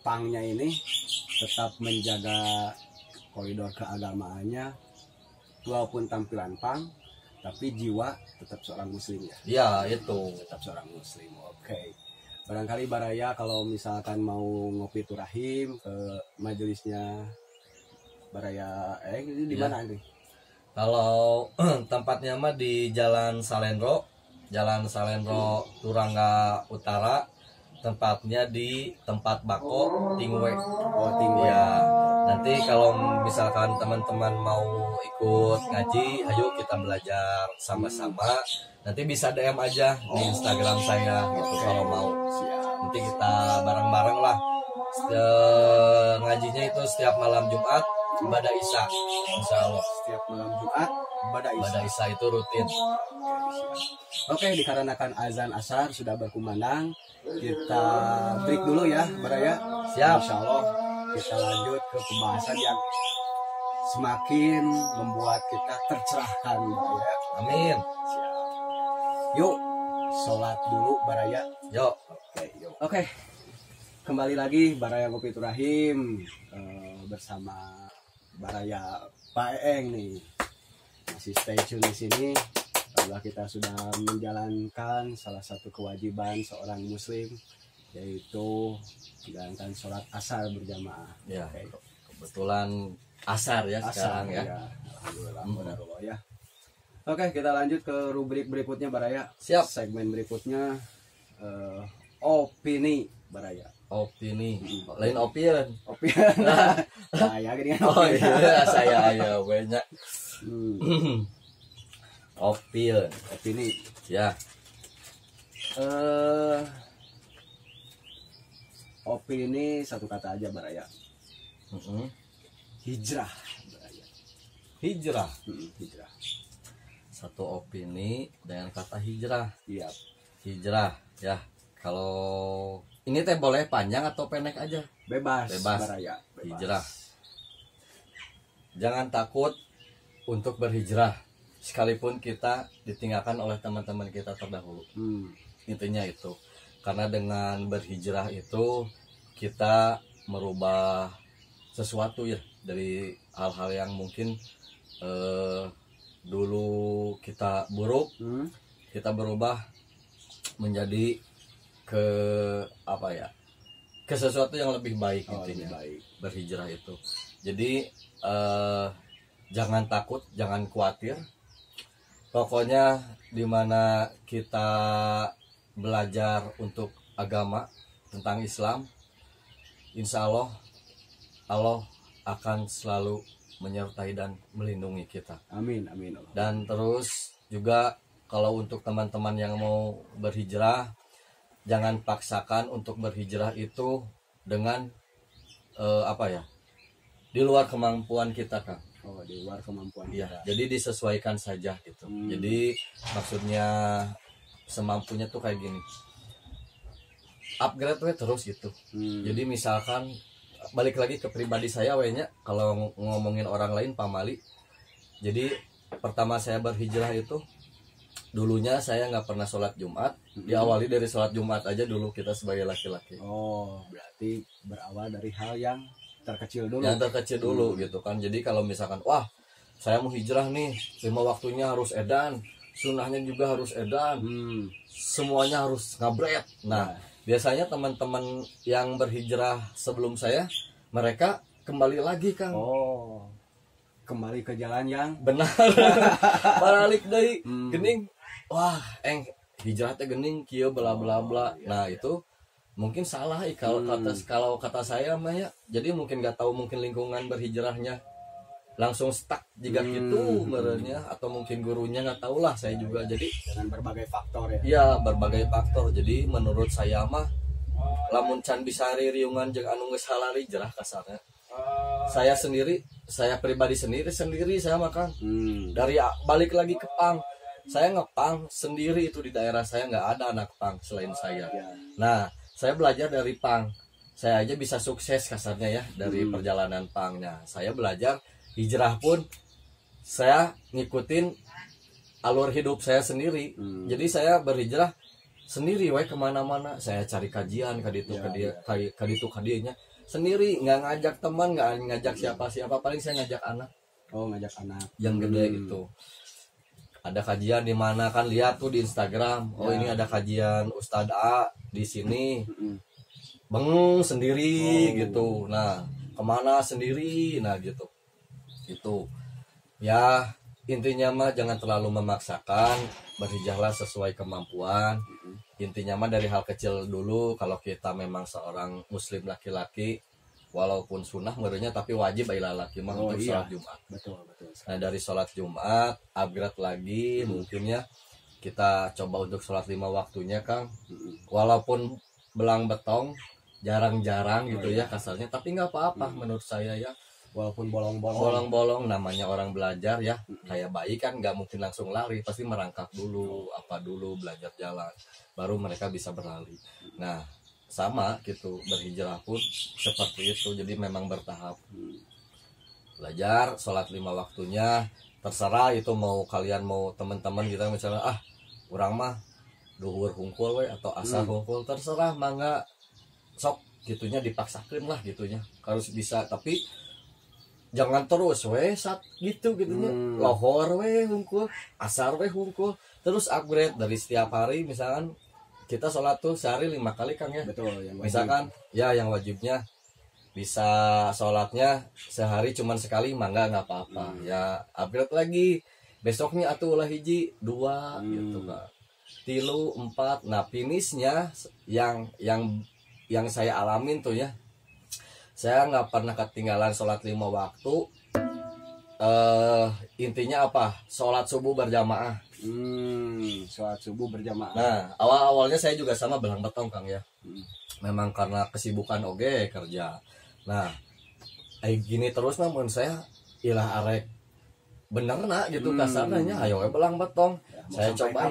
pangnya ini tetap menjaga koridor keagamaannya, walaupun tampilan pang, tapi jiwa tetap seorang muslim ya. Iya, itu. Tetap seorang muslim. Oke. Barangkali Baraya kalau misalkan mau ngopi turahim ke majelisnya Baraya ini di mana nih? Kalau tempatnya mah di Jalan Salendro Turangga Utara. Tempatnya di tempat Bako Tingwe. Tingwe. Ya. Nanti kalau misalkan teman-teman mau ikut ngaji, ayo kita belajar sama-sama. Nanti bisa DM aja di Instagram saya gitu kalau mau. Nanti kita bareng-bareng lah. Ngajinya itu setiap malam Jumat ibadah Isya. Insya Allah. Setiap malam Jumat ibadah Isya itu rutin. Oke, dikarenakan azan asar sudah berkumandang, kita break dulu ya, Baraya. Siap. Insya Allah kita lanjut ke pembahasan yang semakin membuat kita tercerahkan, Baraya. Amin. Siap. Yuk, sholat dulu, Baraya. Yuk. Oke. Kembali lagi Baraya Ngopi Turahim bersama Baraya Pak Eeng nih. Masih stay tune di sini. Alhamdulillah kita sudah menjalankan salah satu kewajiban seorang muslim, yaitu menjalankan sholat asar berjamaah. Ya, kebetulan asar ya sekarang ya. Alhamdulillah, ya. Oke, kita lanjut ke rubrik berikutnya Baraya. Siap. Segmen berikutnya opini Baraya. Opini, lain opian. Saya gini kan. Oh iya, saya banyak. Opini, ya. Opini satu kata aja Baraya. Hijrah Baraya. Hijrah. Hijrah. Satu opini dengan kata hijrah. Iya. Hijrah, ya. Kalau ini teh boleh panjang atau pendek aja? Bebas. Baraya. Bebas. Hijrah. Jangan takut untuk berhijrah, sekalipun kita ditinggalkan oleh teman-teman kita terdahulu. Intinya itu. Karena dengan berhijrah itu kita merubah sesuatu ya, dari hal-hal yang mungkin dulu kita buruk, kita berubah menjadi ke sesuatu yang lebih baik. Intinya lebih baik. Berhijrah itu. Jadi jangan takut, jangan khawatir. Pokoknya dimana kita belajar untuk agama tentang Islam, insya Allah akan selalu menyertai dan melindungi kita. Amin, amin. Dan terus juga kalau untuk teman-teman yang mau berhijrah, jangan paksakan untuk berhijrah itu dengan di luar kemampuan kita, Kang. Di luar kemampuan kita. Jadi disesuaikan saja gitu. Jadi maksudnya semampunya tuh kayak gini. Upgrade terus gitu. Jadi misalkan balik lagi ke pribadi saya kalau ngomongin orang lain pamali. Jadi pertama saya berhijrah itu dulunya saya nggak pernah sholat Jumat. Diawali dari sholat Jumat aja dulu kita sebagai laki-laki. Berarti berawal dari hal yang terkecil dulu gitu kan. Jadi kalau misalkan saya mau hijrah nih, 5 waktunya harus edan, sunnahnya juga harus edan, semuanya harus ngabret. Nah biasanya teman-teman yang berhijrah sebelum saya, mereka kembali lagi, Kang. Kembali ke jalan yang benar. Balik dari gening, hijrah teh gening kieu bla bla bla. Nah itu mungkin salah kalau kata saya mah ya. Jadi mungkin nggak tahu mungkin lingkungan berhijrahnya langsung stuck jika gitu merenya, atau mungkin gurunya nggak tahu lah, saya juga. Jadi dengan berbagai faktor ya. Iya, berbagai faktor. Jadi menurut saya mah lamun can bisa riungan jeung anu geus halal hijrah kasarnya. Saya pribadi sendiri saya makan. Dari balik lagi ke pang. Saya ngepang sendiri itu di daerah saya, nggak ada anak pang selain saya. Nah, saya belajar dari pang. Saya aja bisa sukses kasarnya ya dari perjalanan pangnya. Saya belajar hijrah pun saya ngikutin alur hidup saya sendiri. Jadi saya berhijrah sendiri kemana-mana. Saya cari kajian kadinya sendiri, nggak ngajak teman, nggak ngajak siapa-siapa, paling saya ngajak anak. Ngajak anak yang gede gitu. Ada kajian di mana kan, lihat tuh di Instagram. Ini ada kajian Ustadz A di sini. Bengong sendiri gitu. Nah, kemana sendiri? Nah gitu. Itu ya intinya mah jangan terlalu memaksakan, berhijrahlah sesuai kemampuan. Intinya mah dari hal kecil dulu. Kalau kita memang seorang muslim laki-laki, walaupun sunnah menurutnya tapi wajib bagi laki mah untuk sholat Jumat. Betul. Nah dari sholat Jumat upgrade lagi mungkinnya kita coba untuk sholat 5 waktunya Kang. Walaupun belang betong jarang-jarang gitu ya kasarnya, tapi nggak apa-apa menurut saya ya. Walaupun bolong-bolong namanya orang belajar ya. Kayak bayi kan nggak mungkin langsung lari, pasti merangkak dulu, belajar jalan, baru mereka bisa berlari. Nah sama gitu, berhijrah pun seperti itu. Jadi memang bertahap. Belajar sholat 5 waktunya, terserah itu mau kalian mau teman-teman kita misalnya kurang mah duhur hungkul atau asar hungkul, terserah mangga sok gitunya, dipaksakan lah gitunya harus bisa. Tapi jangan terus gitunya lohor hungkul, asar hungkul, terus upgrade dari setiap hari. Misalkan kita sholat tuh sehari 5 kali Kang ya. Betul, yang wajib. Misalkan ya yang wajibnya bisa sholatnya sehari cuman sekali, mangga nggak apa-apa. Ya upgrade lagi besoknya atuh ulah 1, 2 gitu Kak, 3, 4. Nah finishnya yang saya alamin tuh ya, saya nggak pernah ketinggalan sholat 5 waktu. Intinya apa? Sholat subuh berjamaah. Sholat subuh berjamaah. Nah awalnya saya juga sama belang betong Kang ya. Memang karena kesibukan kerja. Nah gini terus namun saya ilah arek bener gitu kasarnya, ayo belang betong. Saya coba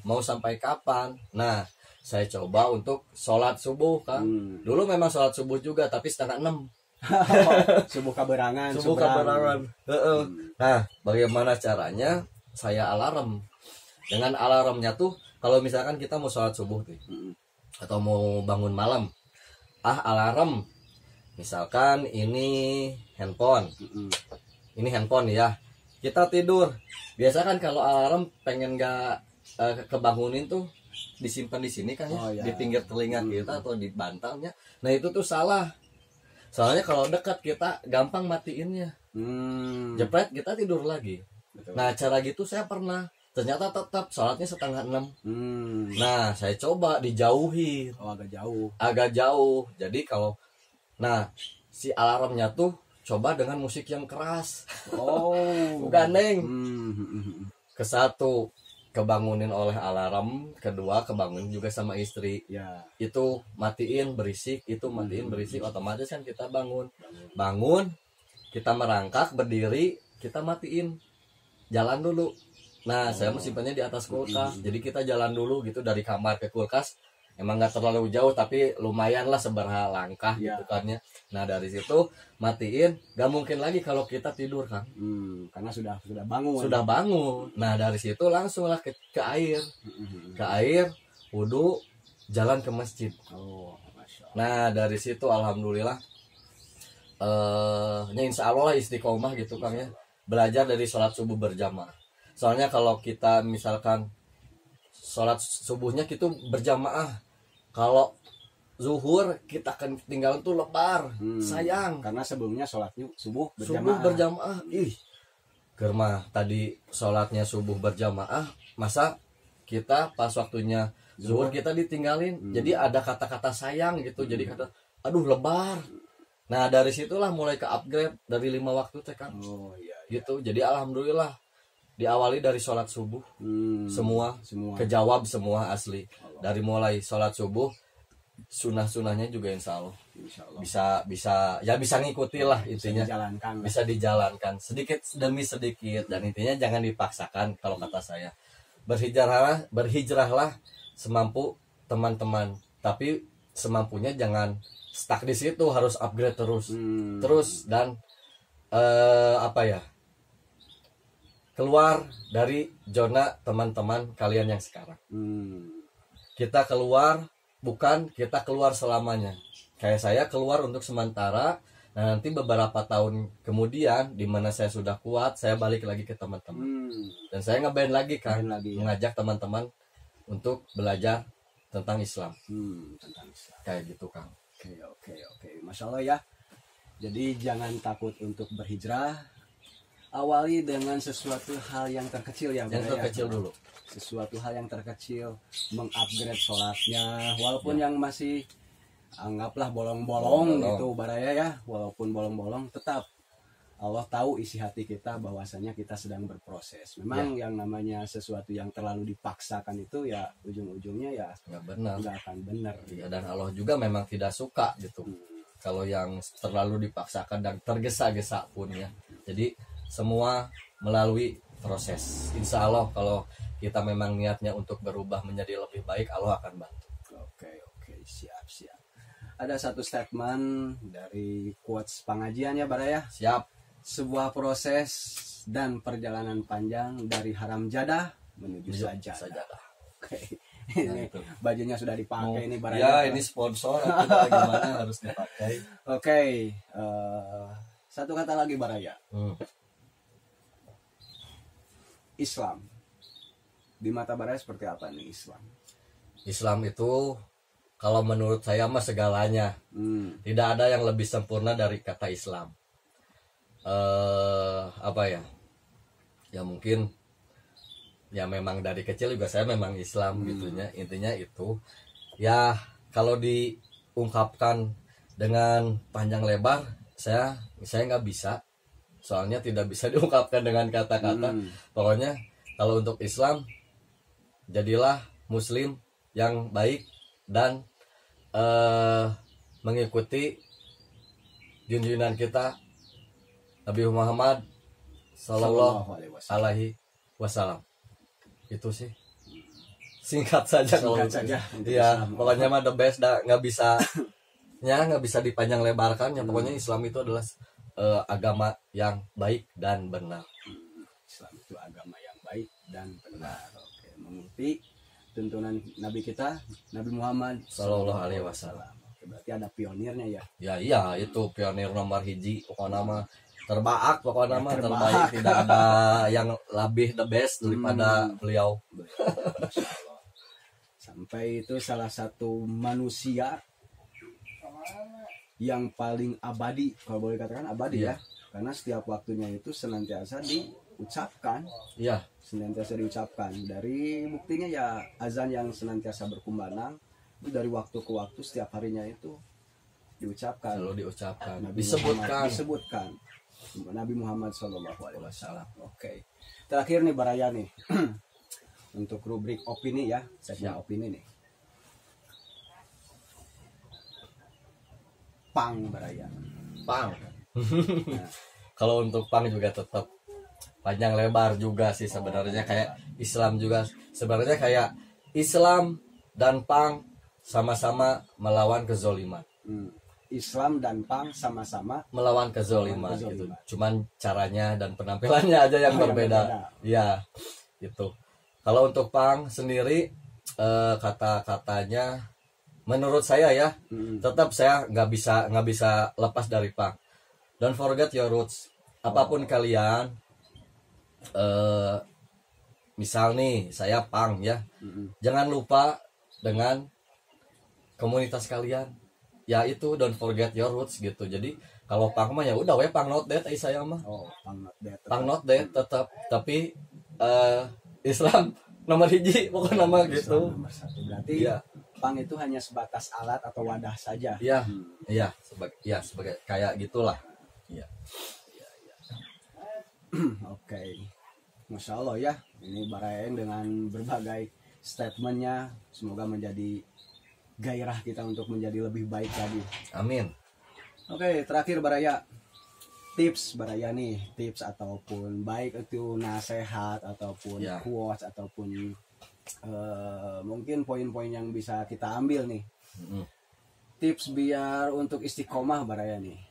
mau sampai kapan. Nah saya coba untuk sholat subuh Kang. Dulu memang sholat subuh juga tapi 5:30. Subuh kaberangan. Nah bagaimana caranya? Saya alarm. Dengan alarmnya tuh kalau misalkan kita mau sholat subuh tuh atau mau bangun malam, alarm misalkan ini handphone ya, kita tidur biasa kan. Kalau alarm pengen nggak kebangunin tuh disimpan di sini kan ya, di pinggir telinga kita atau di bantalnya. Nah itu tuh salah, soalnya kalau dekat kita gampang matiinnya. Jepret kita tidur lagi. Betul. Nah cara gitu saya pernah, ternyata tetap sholatnya 5:30. Nah saya coba dijauhi. Agak jauh. Jadi kalau si alarmnya tuh coba dengan musik yang keras. Gandeng. Kesatu kebangunin oleh alarm, kedua kebangunin juga sama istri. Itu matiin berisik, otomatis kan kita bangun, kita merangkak berdiri, kita matiin, jalan dulu. Nah saya simpannya di atas kulkas, jadi kita jalan dulu gitu dari kamar ke kulkas. Emang nggak terlalu jauh tapi lumayan lah seberapa langkah gitu kan ya. Nah dari situ matiin, nggak mungkin lagi kalau kita tidur Kang. Karena sudah bangun. Nah dari situ langsung lah ke air, wudhu, jalan ke masjid. Nah dari situ alhamdulillah, insya Allah istiqomah gitu Kang ya. Belajar dari sholat subuh berjamaah. Soalnya kalau kita misalkan sholat subuhnya gitu berjamaah, kalau zuhur kita akan tinggal tuh lebar, sayang. Karena sebelumnya sholatnya subuh berjamaah. Germah tadi sholatnya subuh berjamaah, masa kita pas waktunya zuhur kita ditinggalin. Jadi ada kata-kata sayang gitu. Jadi kata aduh lebar. Nah dari situlah mulai ke upgrade dari 5 waktu teh kan. Oh iya. Gitu. Jadi alhamdulillah diawali dari sholat subuh. Semua kejawab semua asli. Dari mulai sholat subuh, sunah-sunahnya juga insya Allah bisa ngikuti lah intinya, bisa dijalankan sedikit demi sedikit, dan intinya jangan dipaksakan. Kalau kata saya berhijrahlah semampu teman-teman, tapi semampunya jangan stuck di situ, harus upgrade terus dan keluar dari zona teman-teman kalian yang sekarang. Kita keluar, bukan kita keluar selamanya. Kayak saya keluar untuk sementara, nah nanti beberapa tahun kemudian di mana saya sudah kuat, saya balik lagi ke teman-teman. Dan saya ngeband lagi kan, mengajak teman-teman untuk belajar tentang Islam. Tentang Islam. Kayak gitu Kang. Oke. Masya Allah ya. Jadi jangan takut untuk berhijrah. Awali dengan sesuatu hal yang terkecil ya. Yang terkecil dulu. Sesuatu hal yang terkecil, mengupgrade sholatnya, walaupun yang masih anggaplah bolong-bolong gitu baraya ya, walaupun bolong-bolong tetap Allah tahu isi hati kita bahwasanya kita sedang berproses. Memang yang namanya sesuatu yang terlalu dipaksakan itu ya ujung-ujungnya ya nggak akan benar. Ya, dan Allah juga memang tidak suka gitu. Kalau yang terlalu dipaksakan dan tergesa-gesa pun ya. Jadi semua melalui proses. Insya Allah kalau kita memang niatnya untuk berubah menjadi lebih baik, Allah akan bantu. Oke, siap. Ada satu statement dari quotes pengajian ya Baraya. Siap. Sebuah proses dan perjalanan panjang dari haram jadah menuju sajadah. Oke. Ini bajunya sudah dipakai ini Baraya. Ya, ini sponsor gimana harus dipakai. Oke. Satu kata lagi Baraya. Islam. Di mata Baraya seperti apa nih Islam? Islam itu kalau menurut saya mah segalanya. Tidak ada yang lebih sempurna dari kata Islam. Ya mungkin ya memang dari kecil juga saya memang Islam gitunya. Intinya itu ya kalau diungkapkan dengan panjang lebar saya nggak bisa. Soalnya tidak bisa diungkapkan dengan kata-kata. Pokoknya kalau untuk Islam, jadilah Muslim yang baik dan mengikuti junjungan kita Nabi Muhammad Sallallahu Alaihi Wasallam. Itu sih singkat saja. Iya, pokoknya mah the best, nggak bisa dipanjang lebarkan. Ya pokoknya Islam itu adalah agama yang baik dan benar. Islam itu agama yang baik dan benar. Oke, mengikuti tuntunan Nabi kita, Nabi Muhammad Sallallahu Alaihi Wasallam. Berarti ada pionirnya ya? Ya iya, itu pionir nomor hiji. Pokoknya nama terbaik, terbaik. Tidak ada yang lebih the best daripada beliau. Sampai itu salah satu manusia yang paling abadi, kalau boleh katakan abadi ya, karena setiap waktunya itu senantiasa diucapkan, dari buktinya ya azan yang senantiasa berkumandang itu dari waktu ke waktu, setiap harinya itu diucapkan, selalu diucapkan, disebutkan Nabi Muhammad SAW. Oke. Terakhir nih Baraya nih untuk rubrik opini ya, segmen opini nih. Pang Baraya. Pang. Kalau untuk pang juga tetap panjang lebar juga sih sebenarnya, kayak Islam juga sebenarnya kayak Islam dan pang sama-sama melawan kezoliman. Islam dan pang sama-sama melawan kezoliman gitu. Cuman caranya dan penampilannya aja yang berbeda. Iya, gitu. Kalau untuk pang sendiri kata-katanya menurut saya ya, tetap saya nggak bisa lepas dari pang. Don't forget your roots. Apapun kalian, misal nih saya pang ya, jangan lupa dengan komunitas kalian. Ya itu don't forget your roots gitu. Jadi kalau pang mah ya udah pang not dead saya mah. Pang not dead. Pang not dead tetap, tapi Islam nomor hiji pokoknya nama gitu. Nomor satu berarti Iya. pang itu hanya sebatas alat atau wadah saja. Iya, iya sebagai kayak gitulah. Iya. Oke. Masya Allah ya, ini Baraya dengan berbagai statementnya semoga menjadi gairah kita untuk menjadi lebih baik lagi. Amin. Oke, terakhir Baraya, tips Baraya nih, tips ataupun baik itu nasihat ataupun Ya. quotes ataupun mungkin poin-poin yang bisa kita ambil nih. Tips biar untuk istiqomah Baraya nih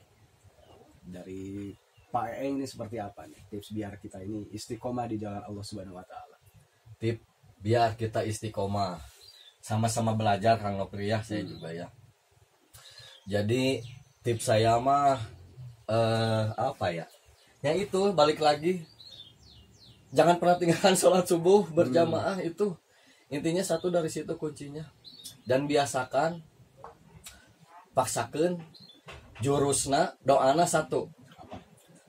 dari Pak Eng ini seperti apa nih tips biar kita ini istiqomah di jalan Allah Subhanahu Wa Taala. Tip biar kita istiqomah, sama-sama belajar Kang Nopri ya, saya juga ya. Jadi tips saya mah apa ya? Ya itu balik lagi, jangan pernah tinggalkan sholat subuh berjamaah itu intinya satu dari situ kuncinya. Dan biasakan, paksakan jurusna doana satu.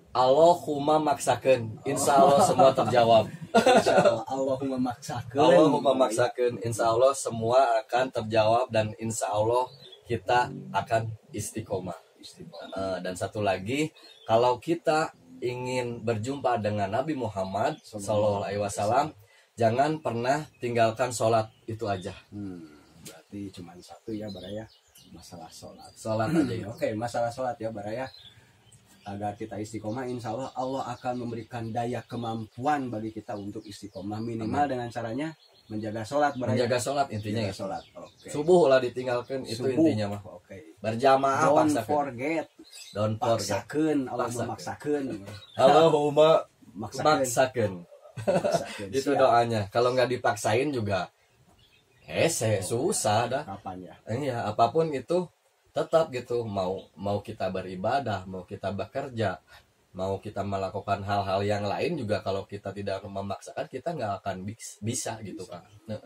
Allahumma maksakan, insya Allah semua terjawab. Allahumma maksakan. Allahumma maksakan, insya Allah semua akan terjawab dan insya Allah kita akan istiqomah. Dan satu lagi, kalau kita ingin berjumpa dengan Nabi Muhammad SAW, jangan pernah tinggalkan sholat itu aja. Berarti cuma satu ya Baraya, masalah sholat. Sholat aja ya. Oke, masalah sholat ya Baraya. Agar kita istiqomah, insya Allah Allah akan memberikan daya kemampuan bagi kita untuk istiqomah minimal dengan caranya menjaga sholat Baraya. Menjaga sholat intinya ya. Sholat. Oke. Subuh lah ditinggalkan itu Subuh. intinya mah. Oke. Berjamaah Don't paksakan. forget. Don't forget. Paksakan, Allahumma maksakan. Allahumma Maksakan. maksakan. Maksakan. Itu Siap. doanya. Kalau nggak dipaksain juga susah dah. Kapan ya? Iya, apapun itu tetap gitu, mau kita beribadah, mau kita bekerja, mau kita melakukan hal-hal yang lain juga, kalau kita tidak memaksakan kita nggak akan bisa gitu kan. Nah,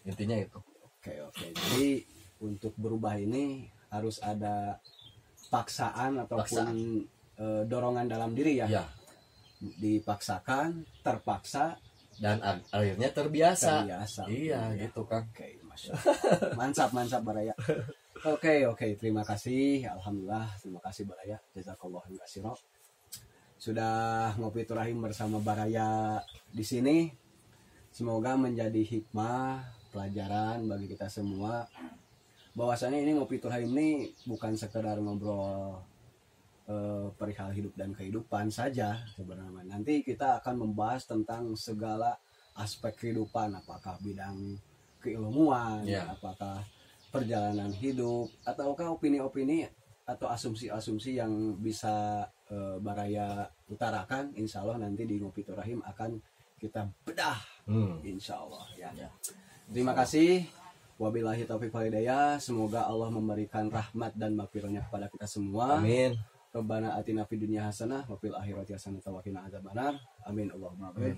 intinya itu. Oke. Jadi untuk berubah ini harus ada paksaan ataupun dorongan dalam diri ya. Ya. Dipaksakan, terpaksa Dan akhirnya terbiasa. Iya, gitu kan. Oke, Masya Allah. Mantap Baraya. Oke, terima kasih. Alhamdulillah, terima kasih Baraya. Jazakallah khairan. Sudah ngopi turahim bersama Baraya di sini. Semoga menjadi hikmah, pelajaran bagi kita semua. Bahwasanya ini ngopi turahim ini bukan sekedar ngobrol perihal hidup dan kehidupan saja sebenarnya. Nanti kita akan membahas tentang segala aspek kehidupan, apakah bidang keilmuan, apakah perjalanan hidup, ataukah opini-opini atau asumsi-asumsi yang bisa Baraya utarakan. Insya Allah nanti di Ngopi Turahim akan kita bedah, insya Allah ya. Terima kasih. Wabillahi taufiq wal hidayah. Semoga Allah memberikan rahmat dan maghfirahnya kepada kita semua. Amin. Rabbana atina fid dunya hasanah wa fil akhirati hasanah wa qina adzabannar. Amin Allahumma amin.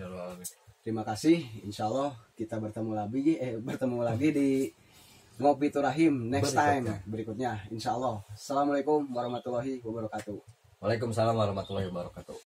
Terima kasih. Insyaallah kita bertemu lagi di Ngopi Turahim next time berikutnya insyaallah. Assalamualaikum warahmatullahi wabarakatuh. Waalaikumsalam warahmatullahi wabarakatuh.